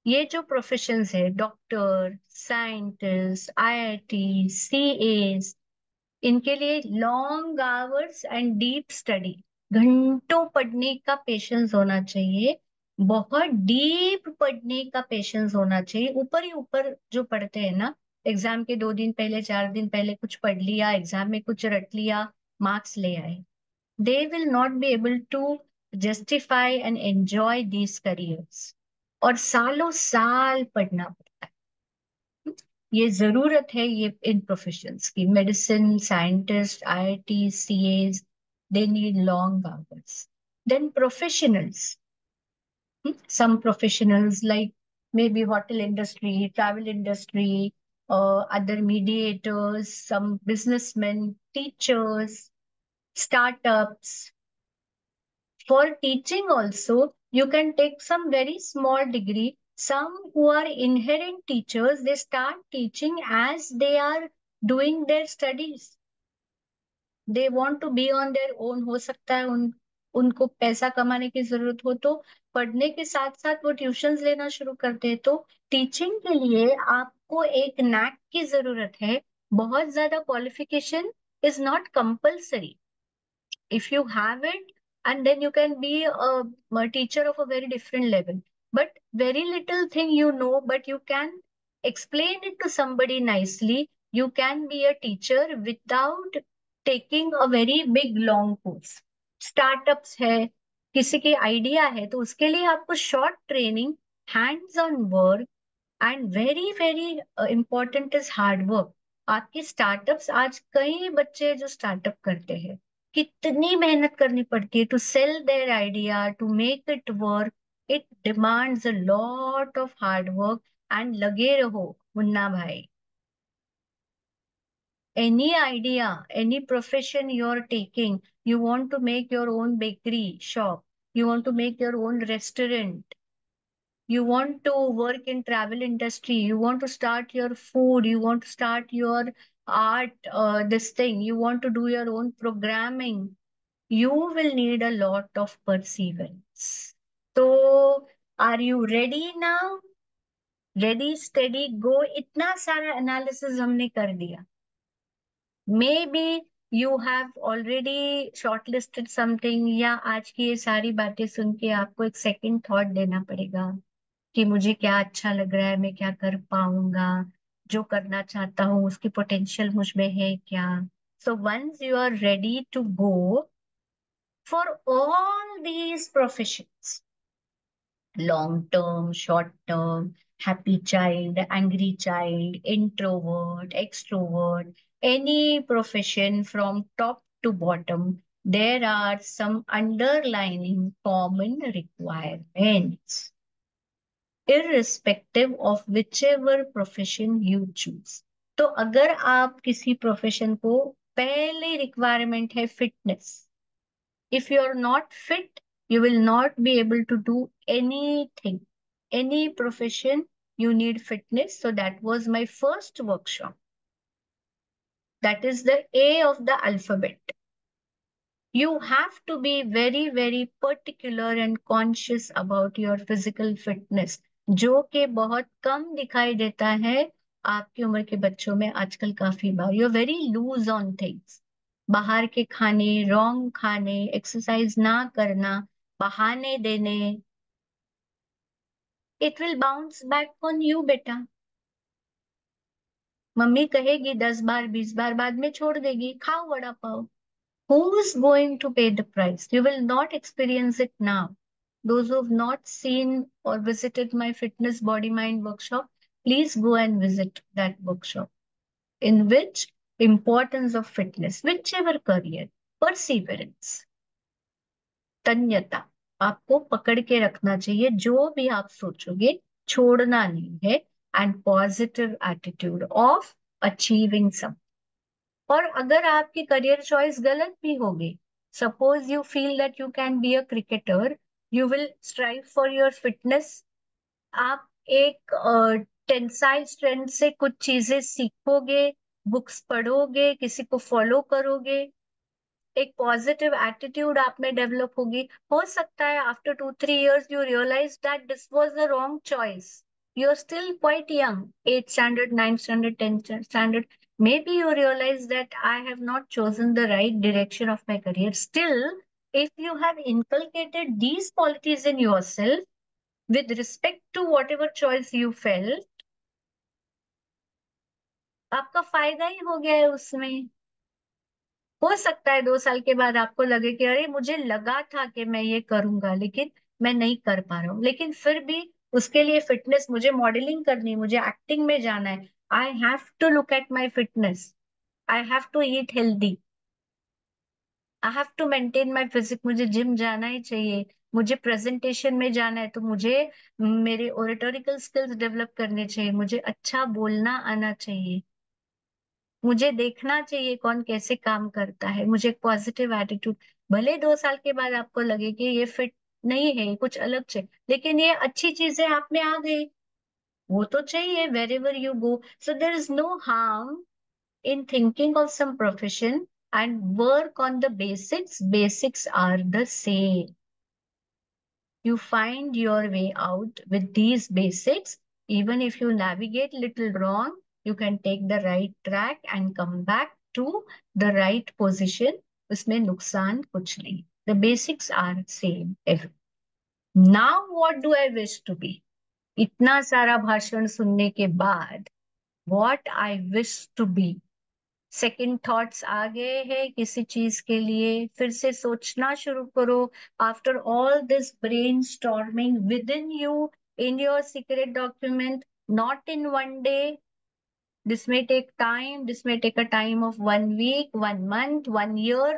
ये जो प्रोफेशंस है, डॉक्टर, साइंटिस्ट, आईआईटी, सीएस, इनके लिए long hours and deep study, घंटों पढ़ने का पेशेंस होना चाहिए. बहुत डीप पढ़ने का पेशेंस होना चाहिए. ऊपर ही ऊपर जो पढ़ते हैं ना, एग्जाम के 2 दिन पहले, 4 दिन पहले कुछ पढ़ लिया, एग्जाम में कुछ रट लिया, मार्क्स ले आए, they will not be able to justify and enjoy these careers. और सालों साल पढ़ना पड़ता है. ये जरूरत है ये इन प्रोफेशंस की, medicine, scientist, IIT, CS, they need long hours. Then professionals, some professionals like maybe hotel industry, travel industry, other mediators, some businessmen, teachers, startups. For teaching also, you can take some very small degree. Some who are inherent teachers, they start teaching as they are doing their studies. They want to be on their own. हो सकता है उनको पैसा कमाने की जरूरत हो तो पढ़ने के साथ साथ वो ट्यूशंस लेना शुरू करते हैं. तो टीचिंग के लिए आपको एक नैक की जरूरत है. बहुत ज्यादा qualification is not compulsory. if you have it, and then you can be a teacher of a very different level, but very little thing you know, but you can explain it to somebody nicely. You can be a teacher without taking a very big long course. Startups है, किसी की idea है तो उसके लिए आपको short training, hands on work, and very very important is hard work. आपके startups, आज कई बच्चे जो स्टार्टअप करते हैं, कितनी मेहनत करनी पड़ती है to sell their idea, to make it work. It demands a lot of hard work. And लगे रहो मुन्ना भाई. Any idea, any profession you're taking, you want to make your own bakery shop, you want to make your own restaurant, you want to work in travel industry, you want to start your food, you want to start your art, this thing, you want to do your own programming, you will need a lot of perseverance. So, are you ready now? Ready, steady, go. इतना सारा analysis हमने कर दिया. Maybe you have already shortlisted something, या आज की ये सारी बातें सुन के आपको एक सेकंड थॉट देना पड़ेगा कि मुझे क्या अच्छा लग रहा है, मैं क्या कर पाऊंगा, जो करना चाहता हूँ उसकी पोटेंशियल मुझ में है क्या. So once you are ready to go for all these professions, long term, short term, happy child, angry child, introvert, extrovert, any profession from top to bottom, there are some underlying common requirements, irrespective of whichever profession you choose. तो अगर आप किसी profession को, पहले requirement है fitness. If you are not fit, you will not be able to do anything. Any profession, you need fitness. So that was my first workshop. That is the A of the alphabet. You have to be very, very particular and conscious about your physical fitness, जो कि बहुत कम दिखाई देता है आपकी उम्र के बच्चों में आजकल. काफी बार you are very loose on things. बाहर के खाने, रॉन्ग खाने, एक्सरसाइज ना करना, बहाने देने. It will bounce back on you बेटा. मम्मी कहेगी 10 बार 20 बार, बाद में छोड़ देगी. खाओ vada pav. Who's going to pay the price? You will not experience it now. Those who have not seen or visited my fitness body mind workshop, please go and visit that workshop. In which importance of fitness, whichever career, perseverance, तन्यता, आपको पकड़ के रखना चाहिए. जो भी आप सोचोगे छोड़ना नहीं है. And positive attitude of achieving some. और अगर आपकी करियर चॉइस गलत भी होगी, suppose you feel that you can be a cricketer, you will strive for your fitness. आप एक टेंसाइल स्ट्रेंथ से कुछ चीजें सीखोगे, बुक्स पढ़ोगे, किसी को फॉलो करोगे, एक पॉजिटिव एटीट्यूड आप में डेवलप होगी. हो सकता है after 2-3 years you realise that this was the wrong choice. You are still quite young, 8th standard, 9th standard, 10th standard. Maybe you realize that I have not chosen the right direction of my career. Still, if you have inculcated these qualities in yourself with respect to whatever choice you felt, आपका फायदा ही हो गया है उसमें. हो सकता है 2 साल के बाद आपको लगे कि अरे मुझे लगा था कि मैं ये करूंगा लेकिन मैं नहीं कर पा रहा हूँ. लेकिन फिर भी उसके लिए फिटनेस, मुझे मॉडलिंग करनी है, मुझे एक्टिंग में जाना है, I have to look at my fitness, I have to eat healthy, I have to maintain my physique, मुझे जिम जाना ही चाहिए, मुझे प्रेजेंटेशन में जाना है तो मुझे मेरे ओरेटोरिकल स्किल्स डेवलप करने चाहिए, मुझे अच्छा बोलना आना चाहिए, मुझे देखना चाहिए कौन कैसे काम करता है, मुझे एक पॉजिटिव एटीट्यूड। भले 2 साल के बाद आपको लगे कि ये फिट नहीं है, कुछ अलग चाहिए, लेकिन ये अच्छी चीजें आप में आ गई, वो तो चाहिए wherever you go. So there is no harm in thinking of some profession and work on the basics. Basics are the same. You find your way out with these basics. Even if you navigate little wrong, you can take the right track and come back to the right position. उसमें नुकसान कुछ नहीं. The basics are same every. Now what do I wish to be? इतना सारा भाषण सुनने के बाद what I wish to be, second thoughts आ गए हैं किसी चीज के लिए, फिर से सोचना शुरू करो। After all this brain storming with in you, in your secret document, not in one day, this may take time, this may take a time of 1 week, 1 month, 1 year.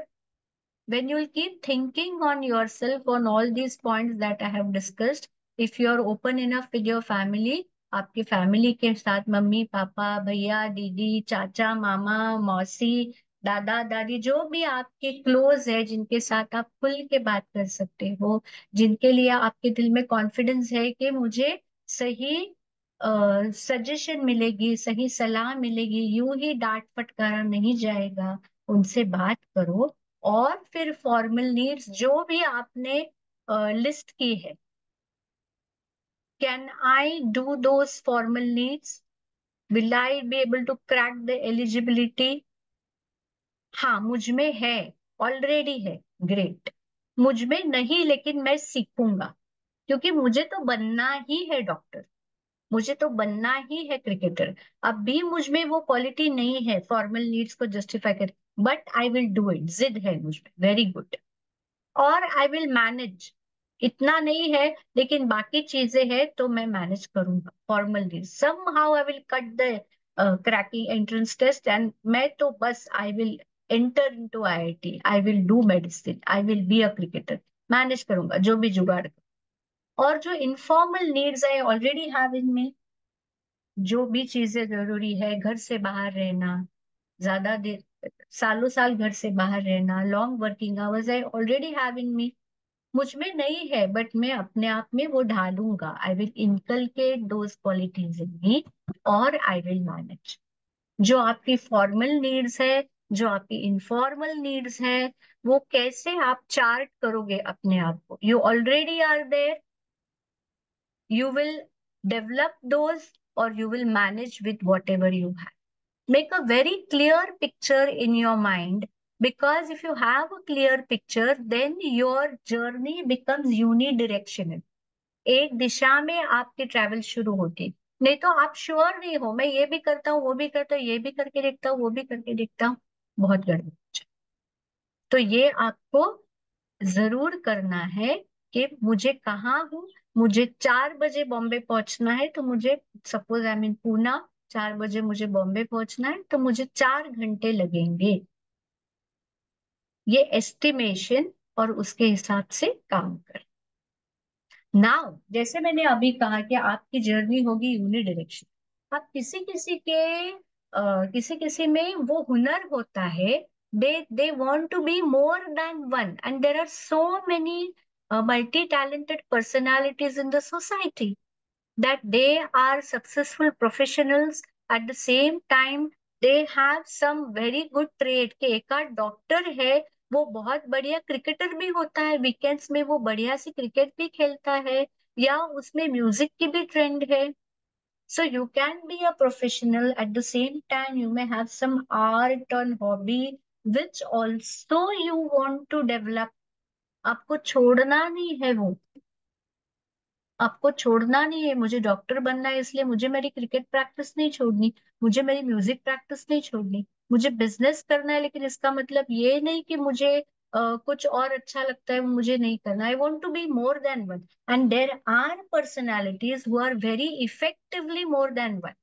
When you'll keep thinking on yourself on all these points that I have discussed, if you're open enough with your family, आपकी family के साथ mummy papa भैया दीदी चाचा मामा मौसी दादा दादी जो भी आपके क्लोज है, जिनके साथ आप खुल के बात कर सकते हो, जिनके लिए आपके दिल में कॉन्फिडेंस है कि मुझे सही सजेशन मिलेगी, सही सलाह मिलेगी, यूं ही डांट फटकारा नहीं जाएगा, उनसे बात करो। और फिर फॉर्मल नीड्स जो भी आपने लिस्ट की है, can I do those formal needs, will I be able to crack the eligibility? हाँ मुझ में है, ऑलरेडी है, ग्रेट। मुझ में नहीं लेकिन मैं सीखूंगा, क्योंकि मुझे तो बनना ही है डॉक्टर, मुझे तो बनना ही है क्रिकेटर। अब भी मुझ में वो क्वालिटी नहीं है फॉर्मल नीड्स को जस्टिफाई कर, but I will do it, जिद है मुझ में, वेरी गुड। और आई विल मैनेज, इतना नहीं है लेकिन बाकी चीजें हैं तो मैं मैनेज करूंगा formally, somehow I will cut the cracking entrance test and मैं तो बस I will enter into IIT, I will do medicine, I will be a cricketer, manage करूंगा जो भी जुगाड़। और जो informal needs I already have in me, जो भी चीजें जरूरी है, घर से बाहर रहना, ज्यादा देर सालों साल घर से बाहर रहना, long working hours, I already have in me, मुझ में नहीं है बट मैं अपने आप में वो ढालूंगा, I will inculcate those qualities in me और आई विल मैनेज। जो आपकी फॉर्मल नीड्स है, जो आपकी इनफॉर्मल नीड्स है, वो कैसे आप चार्ट करोगे अपने आप को, you already are there, you will develop those or you will manage with whatever you have. Make a very clear picture in your mind, because if you have a clear picture then your journey becomes unidirectional. एक दिशा में आपकी travel शुरू होती, नहीं तो आप sure नहीं हो, मैं ये भी करता हूँ वो भी करता हूँ, ये भी करके देखता हूँ वो भी करके देखता हूँ, बहुत गड़बड़। तो ये आपको जरूर करना है कि मुझे कहाँ हूँ, मुझे 4 बजे बॉम्बे पहुंचना है तो मुझे, सपोज आई मीन पूना, 4 बजे मुझे बॉम्बे पहुंचना है तो मुझे 4 घंटे लगेंगे, ये एस्टिमेशन, और उसके हिसाब से काम कर। नाउ जैसे मैंने अभी कहा कि आपकी जर्नी होगी यूनिडायरेक्शन, आप किसी किसी के किसी किसी में वो हुनर होता है, they want to be more than one, and there are so many multi talented personalities in the society that they are successful professionals, at the same time they have some very good trait के एक आध doctor है, वो बहुत बढ़िया cricketer भी होता है, वीकेंड्स में वो बढ़िया से क्रिकेट भी खेलता है, या उसमें म्यूजिक की भी ट्रेंड है। So you can be a professional, at the same time you may have some art or hobby which also you want to develop, आपको छोड़ना नहीं है वो, आपको छोड़ना नहीं है। मुझे डॉक्टर बनना है इसलिए मुझे मेरी क्रिकेट प्रैक्टिस नहीं छोड़नी, मुझे मेरी म्यूजिक प्रैक्टिस नहीं छोड़नी, मुझे बिजनेस करना है लेकिन इसका मतलब ये नहीं कि मुझे कुछ और अच्छा लगता है वो मुझे नहीं करना। I want to be more than one, and there are personalities who are very effectively more than one.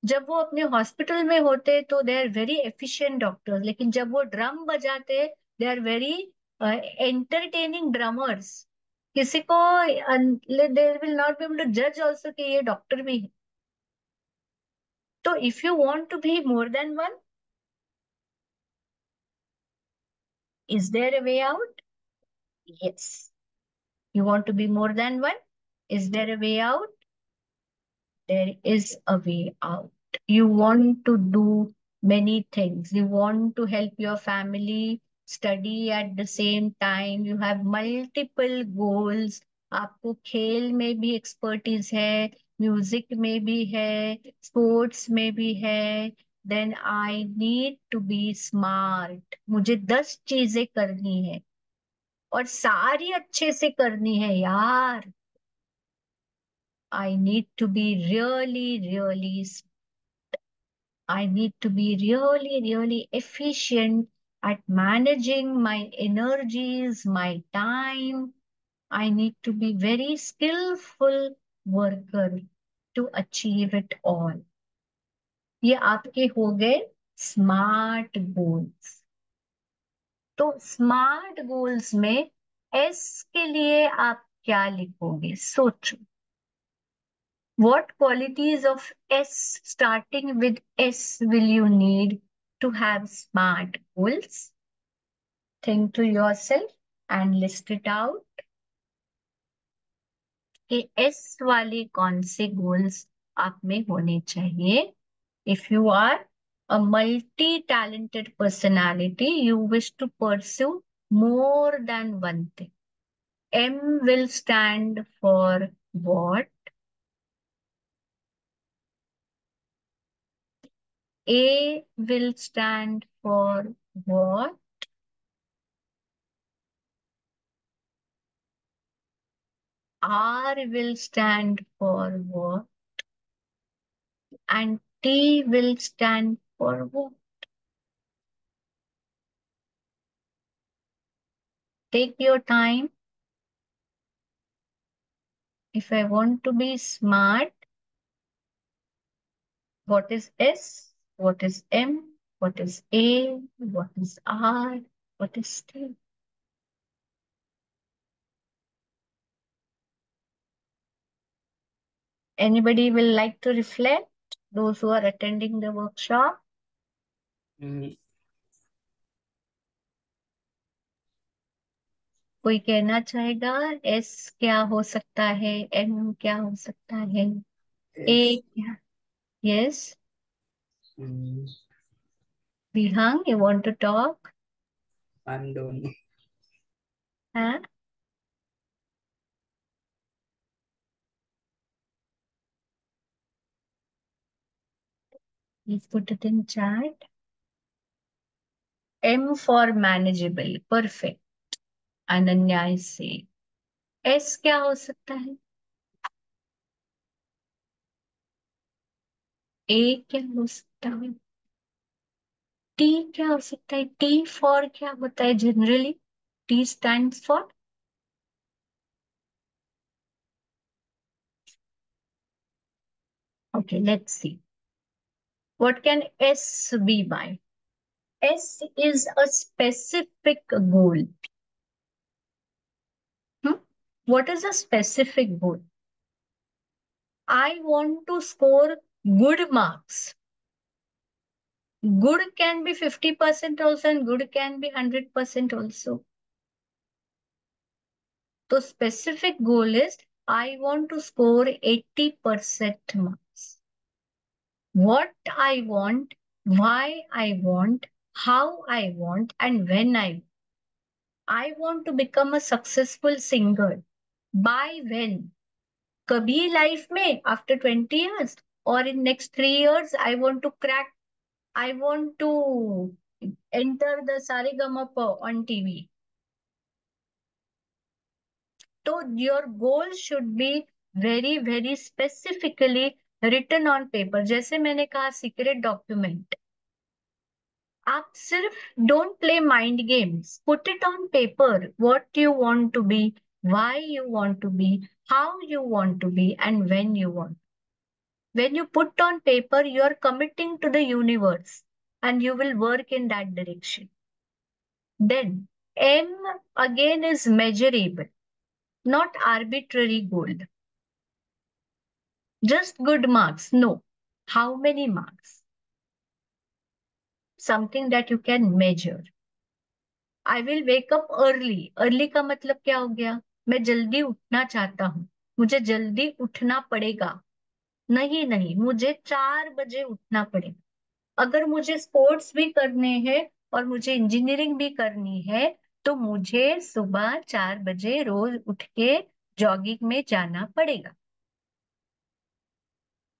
जब वो अपने हॉस्पिटल में होते तो they are very efficient doctors, लेकिन जब वो ड्रम बजाते they are very entertaining drummers. किसी को they will not be able to जज ऑल्सो कि ये डॉक्टर भी है। तो if you want to be more than one, is there a way out? Yes. You want to be more than one? Is there a way out? There is a way out. You want to do many things. You want to help your family study at the same time. You have multiple goals. आपको खेल में भी expertise है, music में भी है, sports में भी है। Then I need to be smart. मुझे 10 चीजें करनी है और सारी अच्छे से करनी है यार। I need to be really, really, I need to be really, really efficient at managing my energies, my time. I need to be very skillful worker to achieve it all. ये आपके हो गए स्मार्ट गोल्स। तो smart goals में S के लिए आप क्या लिखोगे, सोचो। What qualities of S starting with S will you need to have smart goals? Think to yourself and list it out कि S वाले कौन से गोल्स आप में होने चाहिए। If you are a multi-talented personality, you wish to pursue more than one thing. M will stand for what? A will stand for what? R will stand for what? And T will stand for what? Take your time. If I want to be smart, what is S? What is M? What is A? What is R? What is T? Anybody will like to reflect? Those who are attending the workshop? Mm, कोई कहना चाहेगा S क्या हो सकता है, M क्या हो सकता है, ए S. क्या? Yes, Mm, Vihang, you want to talk? I don't know. हाँ, please put it in chat. M for manageable, perfect. Ananya is saying. S क्या हो सकता है? A क्या हो सकता है? T क्या हो सकता है? T for क्या होता है generally? T stands for? Okay, let's see. What can S be by? S is a specific goal. Hmm? What is a specific goal? I want to score good marks. Good can be 50% also and good can be 100% also. So specific goal is I want to score 80% marks. What I want, why I want, how I want, and when I want to become a successful singer. By when? Kabhi life में after 20 years or in next 3 years I want to crack, I want to enter the Saregama on TV. So your goal should be very very specifically written on paper. जैसे मैंने कहा secret document. आप सिर्फ don't play mind games. Put it on paper. What you want to be, why you want to be, how you want to be, and when you want. When you put on paper, you are committing to the universe and you will work in that direction. Then M again is measurable, not arbitrary goal. Just good marks. No. How many marks? Something that you can measure. I will wake up early. Early का मतलब क्या हो गया? मैं जल्दी उठना चाहता हूँ. मुझे जल्दी उठना पड़ेगा. नहीं नहीं, मुझे 4 बजे उठना पड़ेगा. अगर मुझे स्पोर्ट्स भी करने हैं और मुझे इंजीनियरिंग भी करनी है, तो मुझे सुबह 4 बजे रोज उठ के जॉगिंग में जाना पड़ेगा.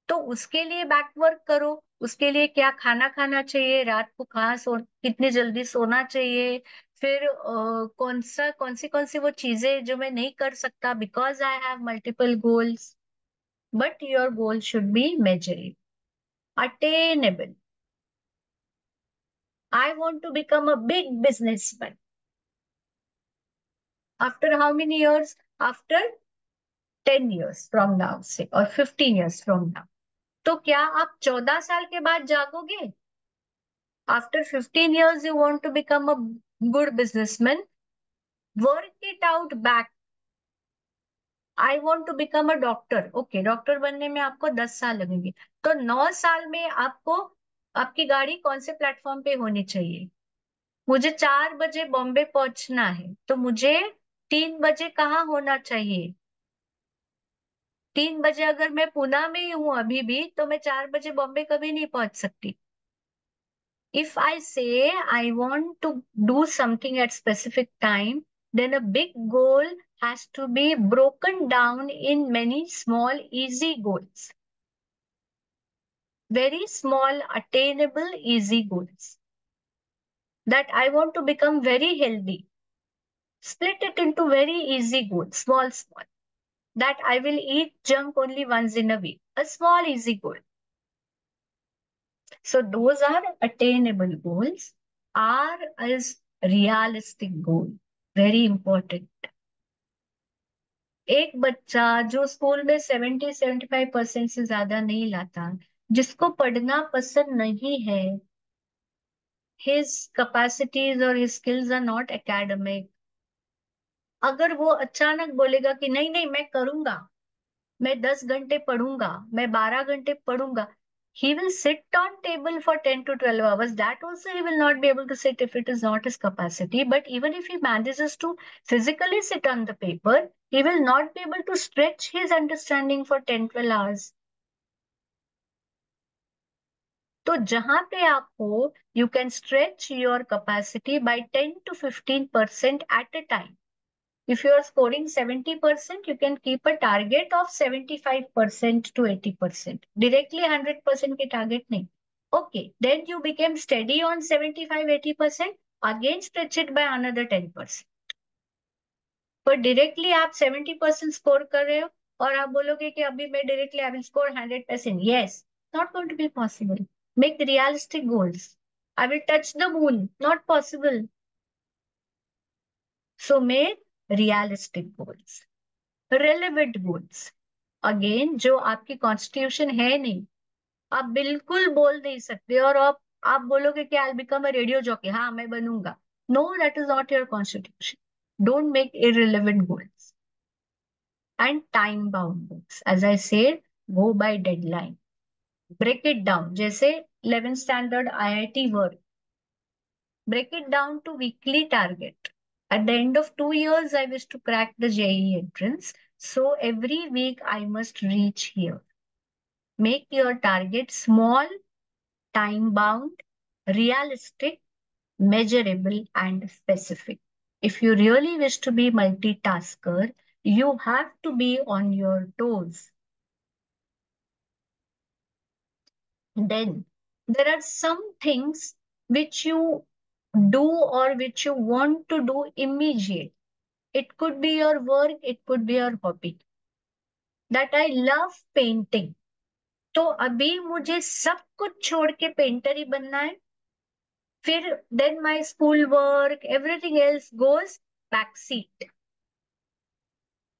तो उसके लिए बैकवर्क करो. उसके लिए क्या खाना खाना चाहिए, रात को कहाँ कितनी जल्दी सोना चाहिए, फिर कौन सी वो चीजें जो मैं नहीं कर सकता because I have multiple goals. But your goal should be measurable, attainable. I want to become a big businessman. After how many years? After 10 years from now, say, or 15 years from now. तो क्या आप 14 साल के बाद जागोगे? After 15 years, you want to become a good businessman? Work it out back. I want to become a doctor. Okay, doctor बनने में आपको 10 साल लगेंगे. तो 9 साल में आपको आपकी गाड़ी कौन से प्लेटफॉर्म पे होनी चाहिए? मुझे 4 बजे बॉम्बे पहुंचना है, तो मुझे 3 बजे कहाँ होना चाहिए? 3 बजे अगर मैं पुणे में ही हूं अभी भी, तो मैं 4 बजे बॉम्बे कभी नहीं पहुंच सकती. If I say I want to do something at specific time, then a big goal has to be broken down in many small, easy goals. Very small, attainable, easy goals. That I want to become very healthy. Split it into very easy goals, small, small. That I will eat junk only once in a week. A small, easy goal. So those are attainable goals. R is realistic goal. Very important. एक बच्चा जो school में 70-75% से ज्यादा नहीं लाता, जिसको पढ़ना पसंद नहीं है, his capacities और his skills are not academic. अगर वो अचानक बोलेगा कि नहीं नहीं मैं करूंगा, मैं 10 घंटे पढ़ूंगा, मैं 12 घंटे पढ़ूंगा, he will sit on table for 10 to 12 hours. That also he will not be able to sit if it is not his capacity. But even if he manages to physically sit on the paper, he will not be able to stretch his understanding for 10-12 hours. तो जहां पे आप हो, you can stretch your capacity by 10 to 15% at a time. If you are scoring 70%, you can keep a target of 75% to 80%. Directly 100% के target नहीं. Okay, then you became steady on 75-80%. Again stretch it by another 10%. पर directly आप 70% score कर रहे हो और आप बोलोगे कि अभी मैं directly I will score 100%. Yes, not going to be possible. Make realistic goals. I will touch the moon. Not possible. So make realistic goals. Relevant goals. Again जो आपकी कॉन्स्टिट्यूशन है नहीं, आप बिल्कुल बोल नहीं सकते, और आप बोलोगे कि I become a radio jockey, हाँ मैं बनूंगा. No, that is not your constitution. Don't make irrelevant goals. And time bound goals, as I said, go by deadline. Break it down. जैसे 11th standard IIT work, break it down to weekly target. At the end of 2 years, I wish to crack the JEE entrance. So every week I must reach here. Make your target small, time bound, realistic, measurable, and specific. If you really wish to be multitasker, you have to be on your toes. Then there are some things which you do or which you want to do immediately. It could be your work, it could be your hobby. That I love painting. तो अभी मुझे सब कुछ छोड़ के painter ही बनना है. फिर then my school work, everything else goes backseat.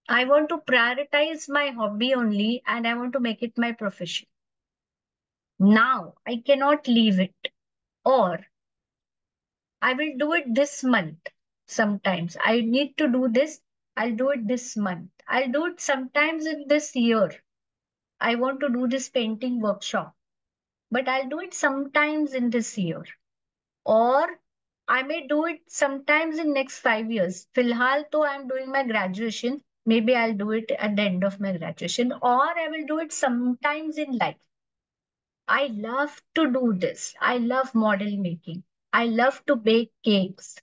I want to prioritize my hobby only and I want to make it my profession. now I cannot leave it, or I will do it this month. Sometimes I need to do this. I'll do it this month. I'll do it sometimes in this year. I want to do this painting workshop, but I'll do it sometimes in this year. Or I may do it sometimes in next 5 years. Filhal, though I'm doing my graduation, maybe I'll do it at the end of my graduation, or I will do it sometimes in life. I love to do this. I love model making. I love to bake cakes.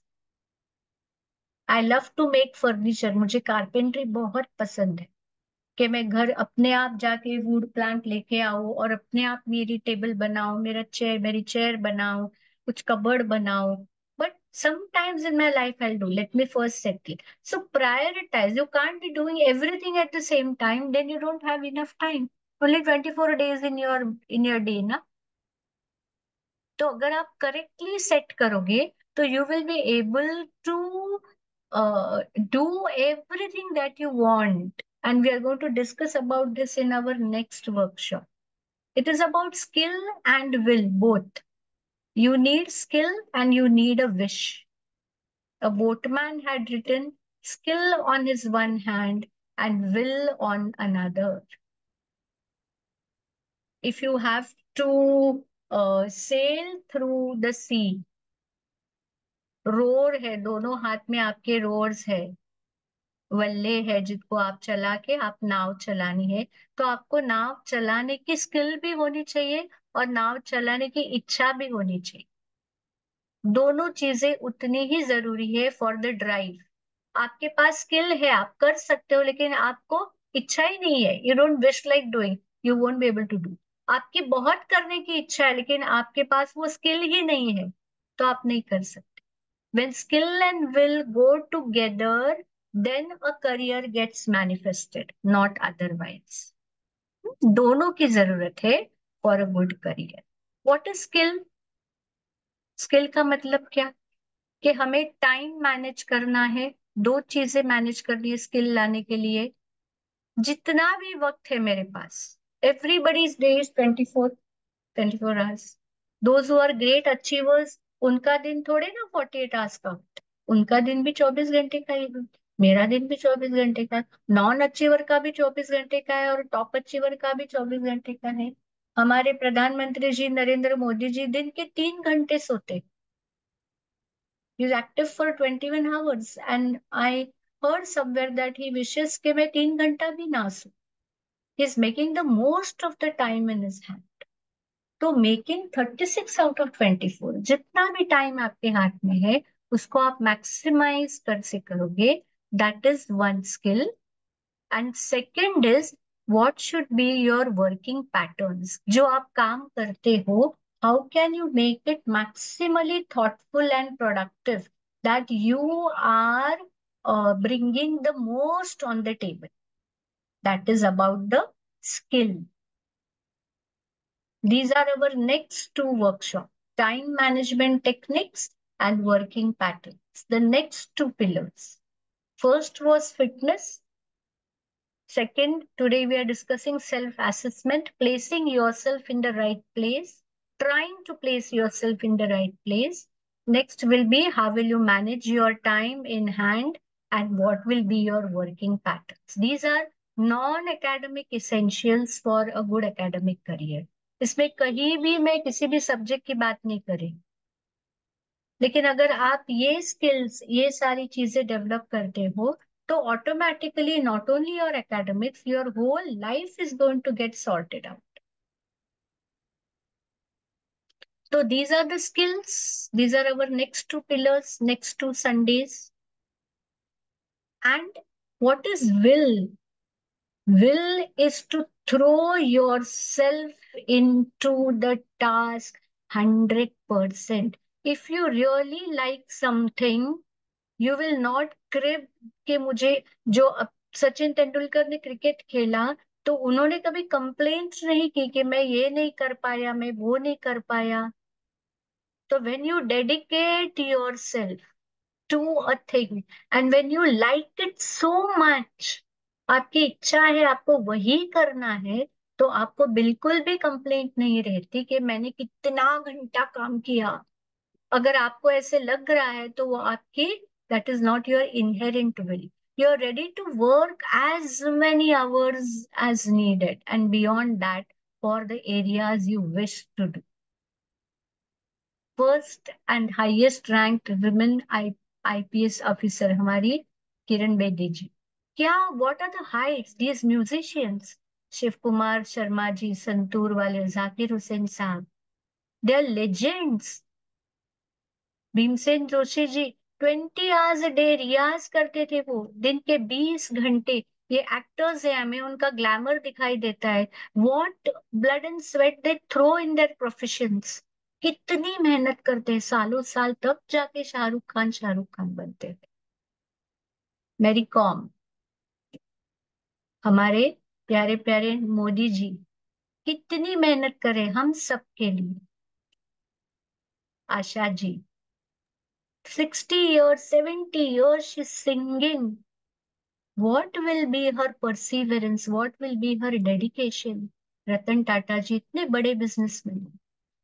I love to make furniture. मुझे carpentry बहुत पसंद है कि मैं घर अपने आप जाके वुड प्लांट लेके आऊं और अपने आप मेरी टेबल बनाऊं, मेरी चेयर बनाऊं, कुछ कबर्ड बनाऊं. But sometimes in my life I'll do. Let me first settle. So prioritize. You can't be doing everything at the same time. Then you don't have enough time. Only 24 days in your day, ना. तो अगर आप correctly set करोगे तो you will be able to do everything that you want. And we are going to discuss about this in our next workshop. It is about skill and will, both. You need skill and you need a wish. A boatman had written skill on his one hand and will on another. If you have to sail through the sea, roar है, दोनों हाथ में आपके roars है, वल्ले है, जिसको आप चला के आप नाव चलानी है. तो आपको नाव चलाने की स्किल भी होनी चाहिए और नाव चलाने की इच्छा भी होनी चाहिए. दोनों चीजें उतनी ही जरूरी है फॉर द ड्राइव. आपके पास स्किल है, आप कर सकते हो, लेकिन आपको इच्छा ही नहीं है, you don't wish like doing, you won't be able to do. आपकी बहुत करने की इच्छा है लेकिन आपके पास वो स्किल ही नहीं है, तो आप नहीं कर सकते. When skill and will go together, then a career gets manifested, not otherwise. दोनों की जरूरत है for a good career. What is skill? Skill का मतलब क्या? कि हमें टाइम मैनेज करना है. दो चीजें मैनेज करनी है स्किल लाने के लिए. जितना भी वक्त है मेरे पास, everybody's day is 24 hours. Those who are great achievers, उनका दिन थोड़े ना 48 आवर्स का होता है. उनका दिन भी 24 घंटे का ही है. मेरा दिन भी 24 घंटे का है. नॉन अचीवर का भी 24 घंटे का है और टॉप अचीवर का भी 24 घंटे का है. हमारे प्रधानमंत्री जी नरेंद्र मोदी जी दिन के 3 घंटे सोते. He is active for 21 hours and I heard somewhere that he wishes कि मैं 3 घंटा भी ना सो. He is making the most of the time in his hand. तो मेकिंग 36 आउट ऑफ 24, जितना भी टाइम आपके हाथ में है उसको आप मैक्सिमाइज कर से करोगे. That is one skill. And second is what should be your working patterns. जो आप काम करते हो, how can you make it maximally thoughtful and productive, that you are bringing the most on the table. That is about the skill. These are our next two workshops, time management techniques and working patterns. The next two pillars. First was fitness. Second, today we are discussing self-assessment, placing yourself in the right place, trying to place yourself in the right place. Next will be how will you manage your time in hand and what will be your working patterns. These are non-academic essentials for a good academic career. इसमें कहीं भी मैं किसी भी subject की बात नहीं करी, लेकिन अगर आप ये स्किल्स, ये सारी चीजें डेवलप करते हो तो automatically not only your academics, your whole life is going to get sorted out. So these are the skills. These are our next two pillars, next two Sundays. And what is will? Will is to throw yourself into the task 100%. If you really like something, you will not crib कि मुझे जो सचिन तेंदुलकर ने cricket खेला तो उन्होंने कभी complaints नहीं की कि मैं ये नहीं कर पाया, मैं वो नहीं कर पाया. तो when you dedicate yourself to a thing and when you like it so much, आपकी इच्छा है आपको वही करना है, तो आपको बिल्कुल भी कंप्लेंट नहीं रहती कि मैंने कितना घंटा काम किया। अगर आपको ऐसे लग रहा है तो वो आपकी, that is not your inherent will. You are ready to work as many hours as needed and beyond that for the areas you wish to do. First and highest ranked women IPS officer हमारी किरण बेदी जी। क्या, what are the heights these musicians, Shiv Kumar Sharma ji, santoor वाले, Zakir Hussain sahab, they are legends. Bhimsen Joshi ji 20 hours a day रियाज करते थे वो, दिन के 20 घंटे। ये एक्टर्स है, हमें उनका ग्लैमर दिखाई देता है। What blood and sweat they throw in their professions. कितनी मेहनत करते हैं सालों साल, तब जाके शाहरुख खान बनते थे। मैरी कॉम, हमारे प्यारे प्यारे मोदी जी कितनी मेहनत करे हम सबके लिए। Asha ji 60 years, 70 years she's singing. What will be her perseverance? What will be her dedication? Ratan Tata जी इतने बड़े बिजनेसमैन हैं।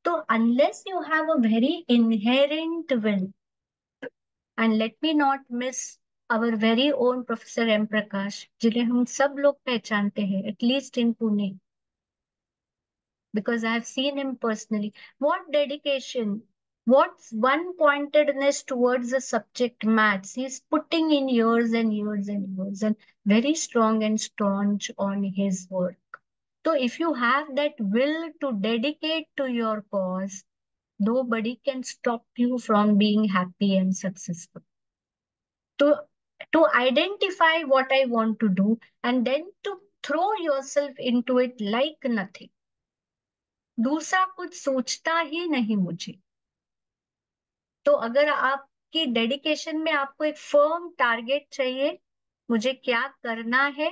तो unless you have a very inherent will, and let me not miss our very own Professor M. Prakash, जिन्हें हम सब लोग पहचानते हैं, at least in Pune, because I have seen him personally. What dedication, what one pointedness towards the subject maths. He's putting in years and years and years and very strong and staunch on his work. So if you have that will to dedicate to your cause, nobody can stop you from being happy and successful. To, to identify what I want to do and then to throw yourself into it like nothing. दूसरा कुछ सोचता ही नहीं मुझे। तो अगर आपकी dedication में आपको एक फर्म टारगेट चाहिए, मुझे क्या करना है,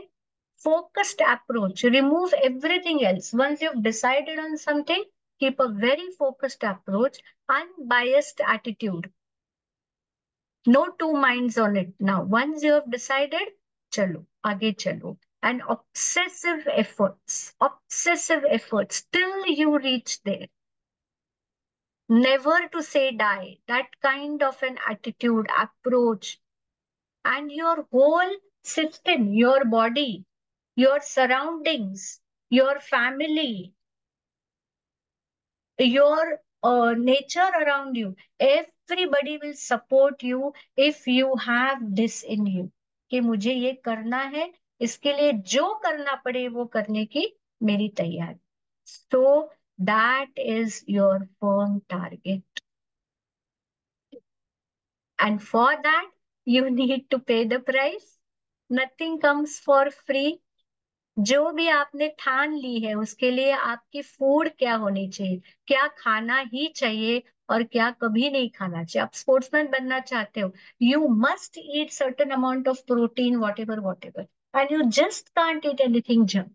focused approach, remove everything else. Once you have decided on something, keep a very focused approach, unbiased attitude, no two minds on it. Now once you have decided, चलो आगे चलो। And obsessive efforts till you reach there. Never to say die, that kind of an attitude, approach, and your whole system, your body, your surroundings, your family, your nature around you, everybody will support you if you have this in you कि मुझे ये करना है, इसके लिए जो करना पड़े वो करने की मेरी तैयारी। So that is your firm target. And for that, you need to pay the price. Nothing comes for free. जो भी आपने ठान ली है उसके लिए आपकी फूड क्या होनी चाहिए, क्या खाना ही चाहिए और क्या कभी नहीं खाना चाहिए। आप स्पोर्ट्समैन बनना चाहते हो, you must eat certain amount of protein, whatever, and you just can't eat anything junk.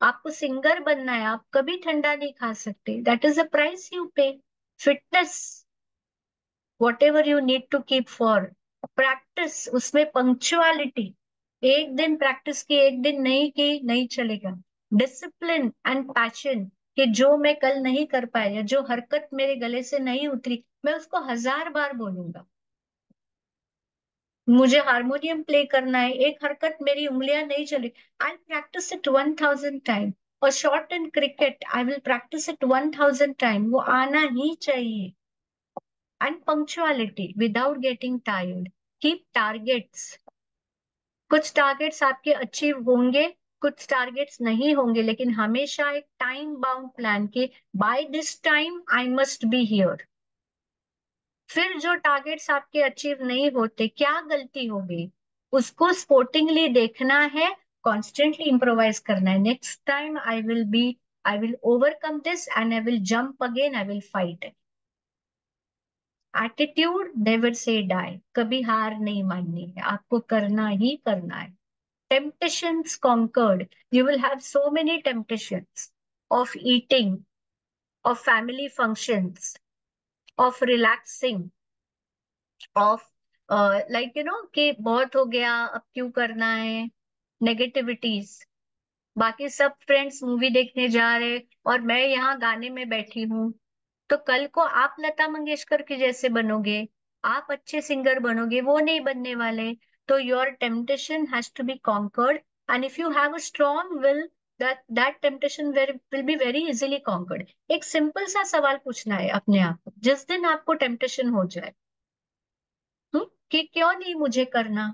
आपको सिंगर बनना है, आप कभी ठंडा नहीं खा सकते, that is the price you pay. Fitness, whatever you need to keep for practice, उसमें पंक्चुअलिटी, एक दिन प्रैक्टिस की एक दिन नहीं की नहीं चलेगा। डिसिप्लिन एंड पैशन, कि जो मैं कल नहीं कर पाया या जो हरकत मेरे गले से नहीं उतरी, मैं उसको 1000 बार बोलूंगा। मुझे हारमोनियम प्ले करना है, एक हरकत मेरी उंगलियां नहीं चली, आई प्रैक्टिस इट 1000 टाइम। और shot in cricket I will practice it 1000 time, वो आना ही चाहिए। And punctuality without getting tired. Keep targets. कुछ टारगेट्स आपके अचीव होंगे, कुछ टारगेट्स नहीं होंगे, लेकिन हमेशा एक टाइम बाउंड प्लान के by this time I must be here. फिर जो टारगेट्स आपके अचीव नहीं होते, क्या गलती हो गई, उसको स्पोर्टिंगली देखना है, कॉन्स्टेंटली इम्प्रोवाइज करना है। Next time I will overcome this and I will jump again, I will fight. Attitude, never say die, कभी हार नहीं माननी है, आपको करना ही करना है। Temptations conquered, you will have so many temptations of eating, of family functions, of relaxing, of like you know कि बहुत हो गया अब क्यों करना है, नेगेटिविटीज। बाकी सब फ्रेंड्स मूवी देखने जा रहे और मैं यहाँ गाने में बैठी हूँ, तो कल को आप लता मंगेशकर के जैसे बनोगे, आप अच्छे सिंगर बनोगे, वो नहीं बनने वाले। तो your temptation has to be conquered, and if you have a strong will, that temptation will be very easily conquered. एक सिंपल सा सवाल पूछना है अपने आप को, जिस दिन आपको टेम्पटेशन हो जाए कि क्यों नहीं मुझे करना,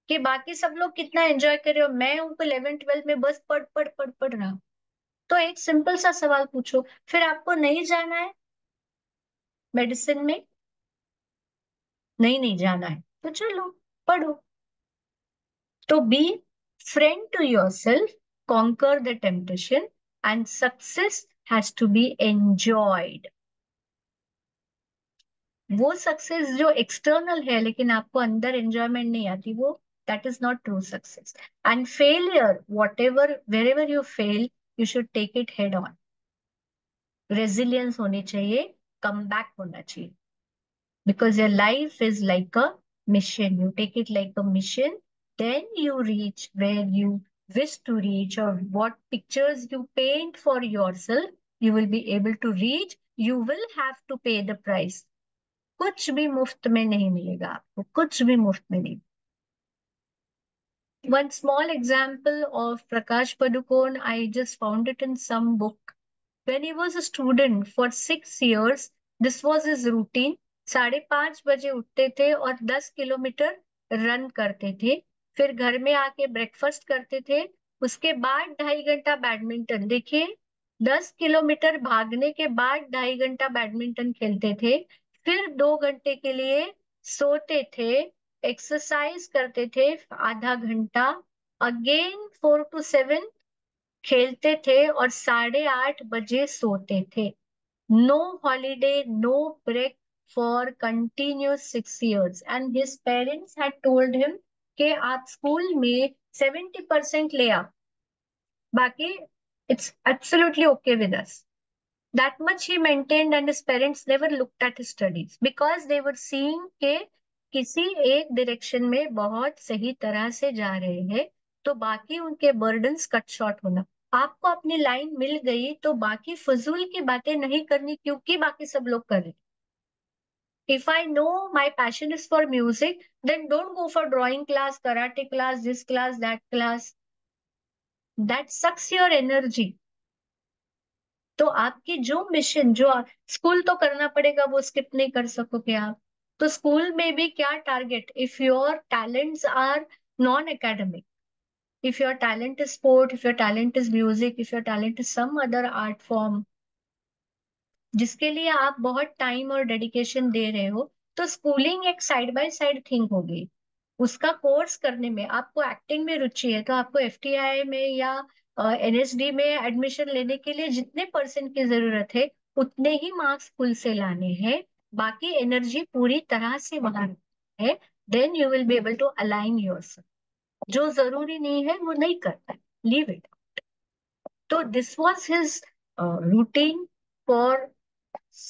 कि बाकी सब लोग कितना एंजॉय कर रहे हो, मैं हूं 11th 12th में बस पढ़ पढ़ पढ़ पढ़ रहा हूं। तो एक सिंपल सा सवाल पूछो, फिर आपको नहीं जाना है मेडिसिन में, नहीं नहीं जाना है तो चलो पढ़ो। तो be friend to yourself, conquer the temptation, and success has to be enjoyed. वो सक्सेस जो एक्सटर्नल है लेकिन आपको अंदर एंजॉयमेंट नहीं आती, वो that is not true success. And failure, whatever wherever you fail, you should take it head on. Resilience होनी चाहिए, कम बैक होना चाहिए, because your life is like a mission. You take it like a mission, then you reach where you wish to reach, or what pictures you paint for yourself, you will be able to reach. You will have to pay the price. कुछ भी मुफ्त में नहीं मिलेगा आपको, कुछ भी मुफ्त में नहीं। One small example of Prakash Padukone, I just found it in some book. When he was a student for 6 years, this was his routine. 5:30 बजे उठते थे और 10 किलोमीटर रन करते थे, फिर घर में आके ब्रेकफास्ट करते थे, उसके बाद 2.5 घंटा बैडमिंटन। देखिए, 10 किलोमीटर भागने के बाद 2.5 घंटा बैडमिंटन खेलते थे, फिर 2 घंटे के लिए सोते थे, एक्सरसाइज करते थे आधा घंटा, अगेन 4 to 7 खेलते थे और 8:30 बजे सोते थे। No holiday, no break for continuous 6 years, and his parents had told him कि आप स्कूल में 70% ले आओ, बाकी it's absolutely okay with us. That much he maintained, and his parents never looked at his studies because they were seeing के किसी एक direction में बहुत सही तरह से जा रहे हैं, तो बाकी उनके बर्डन्स कट शॉर्ट होना। आपको अपनी लाइन मिल गई तो बाकी फजूल की बातें नहीं करनी, क्योंकि बाकी सब लोग कर रहे। If I know my passion is for music, then don't go for drawing class, karate class, this class, that class, that sucks your energy. तो आपकी जो मिशन, जो स्कूल तो करना पड़ेगा, वो स्किप नहीं कर सकोगे आप। तो स्कूल में भी क्या target, if your talents are non academic, if your talent is sport, if your talent is music, if your talent is some other art form जिसके लिए आप बहुत टाइम और डेडिकेशन दे रहे हो, तो स्कूलिंग एक साइड बाय साइड थिंग होगी। उसका कोर्स करने में, आपको एक्टिंग में रुचि है तो आपको एफटीआई में या एनएसडी में एडमिशन लेने के लिए जितने परसेंट की जरूरत है, उतने ही मार्क्स स्कूल से लाने हैं। बाकी एनर्जी पूरी तरह से वहां है, then you will be able to align yourself. जो जरूरी नहीं है वो नहीं करता है, लीव इट। तो this was his routine for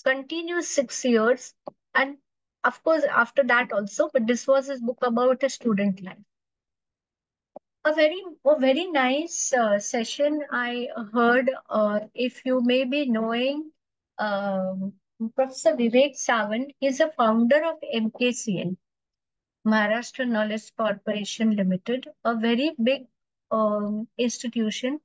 continuous 6 years, and of course after that also, but this was his book about a student life. A very nice session I heard. If you may be knowing, um, Professor Vivek Sawant is a founder of MKCL, Maharashtra Knowledge Corporation Limited, a very big institution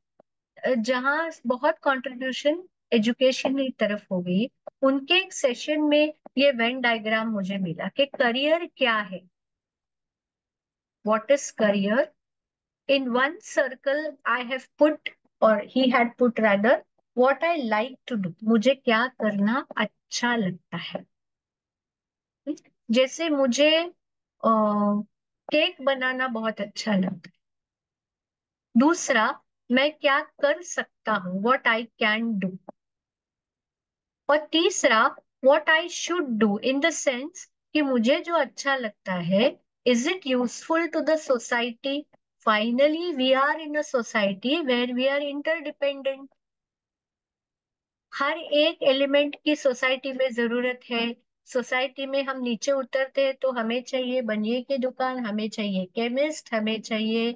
जहाँ बहुत contribution education की तरफ हो गई। उनके एक session में ये वेन डायग्राम मुझे मिला कि करियर क्या है, what is career. In one circle I have put, और ही had put rather, what I like to do, मुझे क्या करना अच्छा लगता है। जैसे मुझे केक बनाना बहुत अच्छा लगता है। दूसरा, मैं क्या कर सकता हूँ, व्हाट आई कैन डू। और तीसरा, what I should do, in the sense कि मुझे जो अच्छा लगता है, is it useful to the society. Finally we are in a society where we are interdependent. हर एक एलिमेंट की सोसाइटी में जरूरत है। सोसाइटी में हम नीचे उतरते हैं तो हमें चाहिए बनिए की दुकान, हमें चाहिए केमिस्ट, हमें चाहिए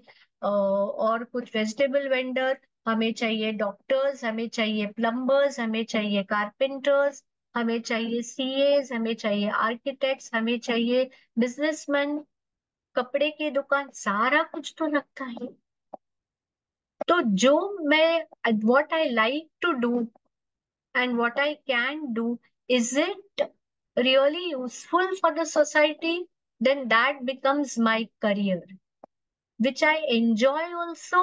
और कुछ वेजिटेबल वेंडर, हमें चाहिए डॉक्टर्स, हमें चाहिए प्लम्बर्स, हमें चाहिए कारपेंटर्स, हमें चाहिए सीएस, हमें चाहिए आर्किटेक्ट्स, हमें चाहिए बिजनेसमैन, कपड़े की दुकान, सारा कुछ तो लगता है। तो जो मैं what I like to do and what I can do, is it really useful for the society, then that becomes my career, which I enjoy also,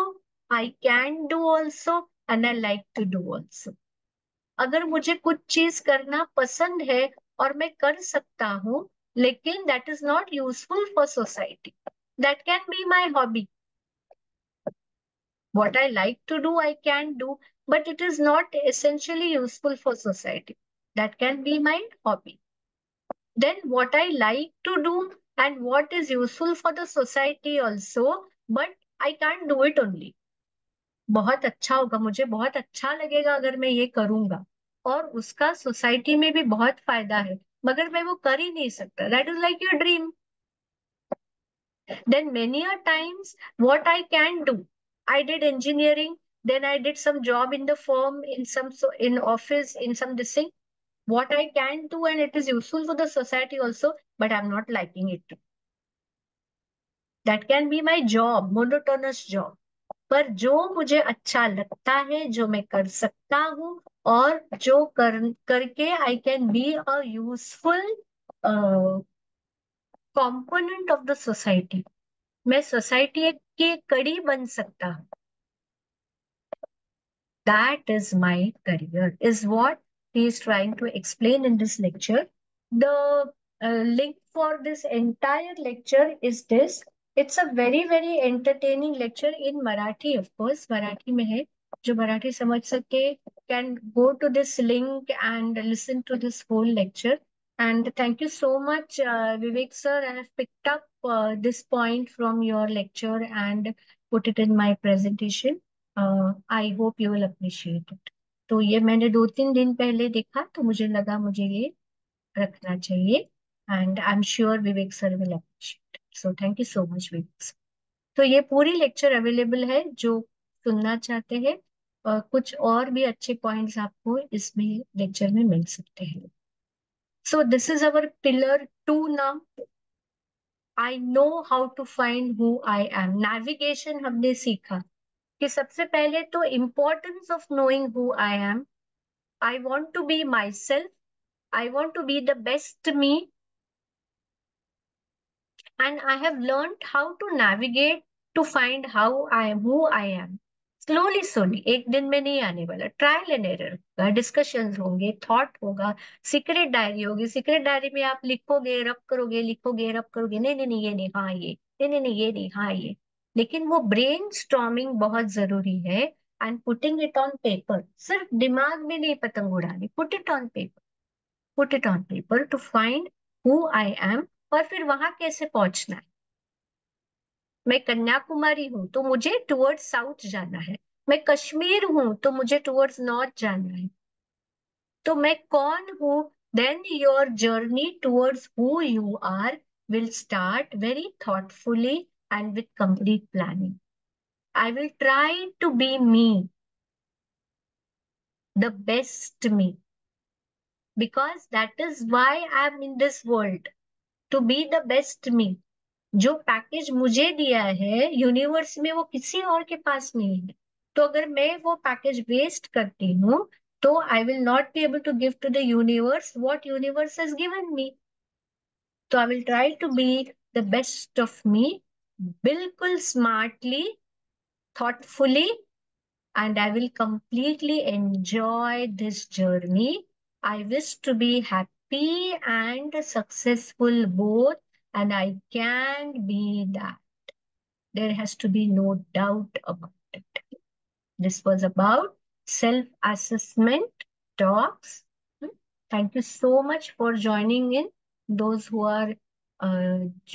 I can do also, and I like to do also. अगर मुझे कुछ चीज करना पसंद है और मैं कर सकता हूँ, लेकिन that is not useful for society, that can be my hobby. What I like to do, I can do, but it is not essentially useful for society. That can be my hobby. Then what I like to do and what is useful for the society also, but I can't do it only. बहुत अच्छा होगा, मुझे बहुत अच्छा लगेगा अगर मैं ये करूंगा, और उसका सोसाइटी में भी बहुत फायदा है, मगर मैं वो कर ही नहीं सकता. That is like your dream. Then many a times what I can do, I did engineering, then I did some job in the firm, in some in office, in some this thing. What I can do and it is useful for the society also, but I'm not liking it. That can be my job, monotonous job. पर जो मुझे अच्छा लगता है, जो मैं कर सकता हूँ, और जो करके I can be a useful component of the society, मैं सोसाइटी की कड़ी बन सकता हूँ. That is my career, is what he is trying to explain in this lecture. The link for this entire lecture is this. It's a very, very entertaining lecture in Marathi, of course. Marathi में है. जो मराठी समझ सके can go to this link and listen to this whole lecture. And thank you so much, Vivek sir. I have picked up this point from your lecture and put it in my presentation. I hope you will appreciate it. तो ये मैंने 2-3 दिन पहले देखा, तो मुझे लगा मुझे ये रखना चाहिए, and I am sure Vivek sir will appreciate. So thank you so much Vivek sir. तो ये पूरी लेक्चर अवेलेबल है, जो सुनना चाहते हैं. कुछ और भी अच्छे पॉइंट्स आपको इसमें लेक्चर में मिल सकते हैं. So this is our pillar 2 now. I know how to find who I am. Navigation हमने सीखा कि सबसे पहले तो importance of knowing who I am. I want to be myself, I want to be the best me, and I have learned how to navigate to find how I am, who I am. Slowly slowly, एक दिन में नहीं आने वाला. Trial and error होगा, discussions होंगे, thought होगा, secret diary होगी. सीक्रेट डायरी में आप लिखोगे, रब करोगे, लिखोगे, रब करोगे, नहीं नहीं नहीं, ये नहीं, हाँ ये, नहीं नहीं नहीं, ये नहीं, हाँ ये. लेकिन वो ब्रेन स्टॉर्मिंग बहुत जरूरी है. And putting it on paper, सिर्फ दिमाग में नहीं पतंग उड़ानी. Put it on paper, put it on paper to find who I am. और फिर वहां कैसे पहुंचना है. मैं कन्याकुमारी हूं तो मुझे टुवर्ड्स साउथ जाना है. मैं कश्मीर हूं तो मुझे टुवर्ड्स नॉर्थ जाना है. तो मैं कौन हूं. Then your journey towards who you are will start very thoughtfully and with complete planning. I will try to be me, the best me, because that is why I am in this world, to be the best me. जो package मुझे दिया है universe में, वो किसी और के पास नहीं है. तो अगर मैं वो पैकेज वेस्ट करती हूँ, तो I will not be able to give to the universe what universe has given me. तो I will try to be the best of me, बिल्कुल smartly, thoughtfully, and I will completely enjoy this journey. I wish to be happy and successful both, and I can be that. There has to be no doubt about it. This was about self-assessment talks. Thank you so much for joining in. Those who are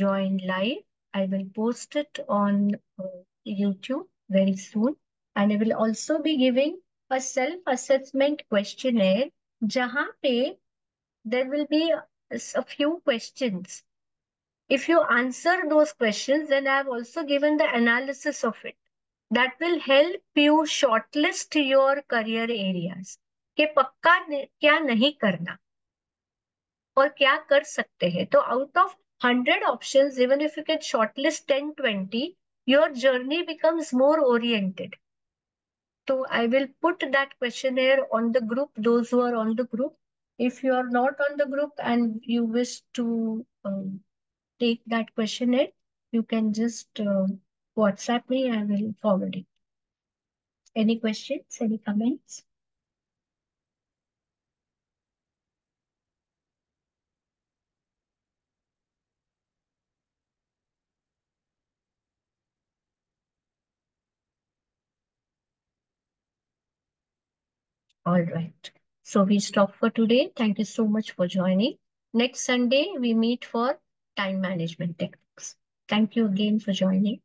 joined live, I will post it on YouTube very soon. And I will also be giving a self-assessment questionnaire, jahan pe there will be a few questions If you answer those questions, then I have also given the analysis of it. That will help you shortlist your career areas. कि पक्का क्या नहीं करना और क्या कर सकते हैं. तो out of 100 options, even if you can shortlist 10-20, your journey becomes more oriented. So I will put that questionnaire on the group, those who are on the group. If you are not on the group and you wish to take that questionnaire, you can just WhatsApp me. I will forward it. Any questions? Any comments? All right. So we stop for today. Thank you so much for joining. Next Sunday, we meet for time management techniques. Thank you again for joining.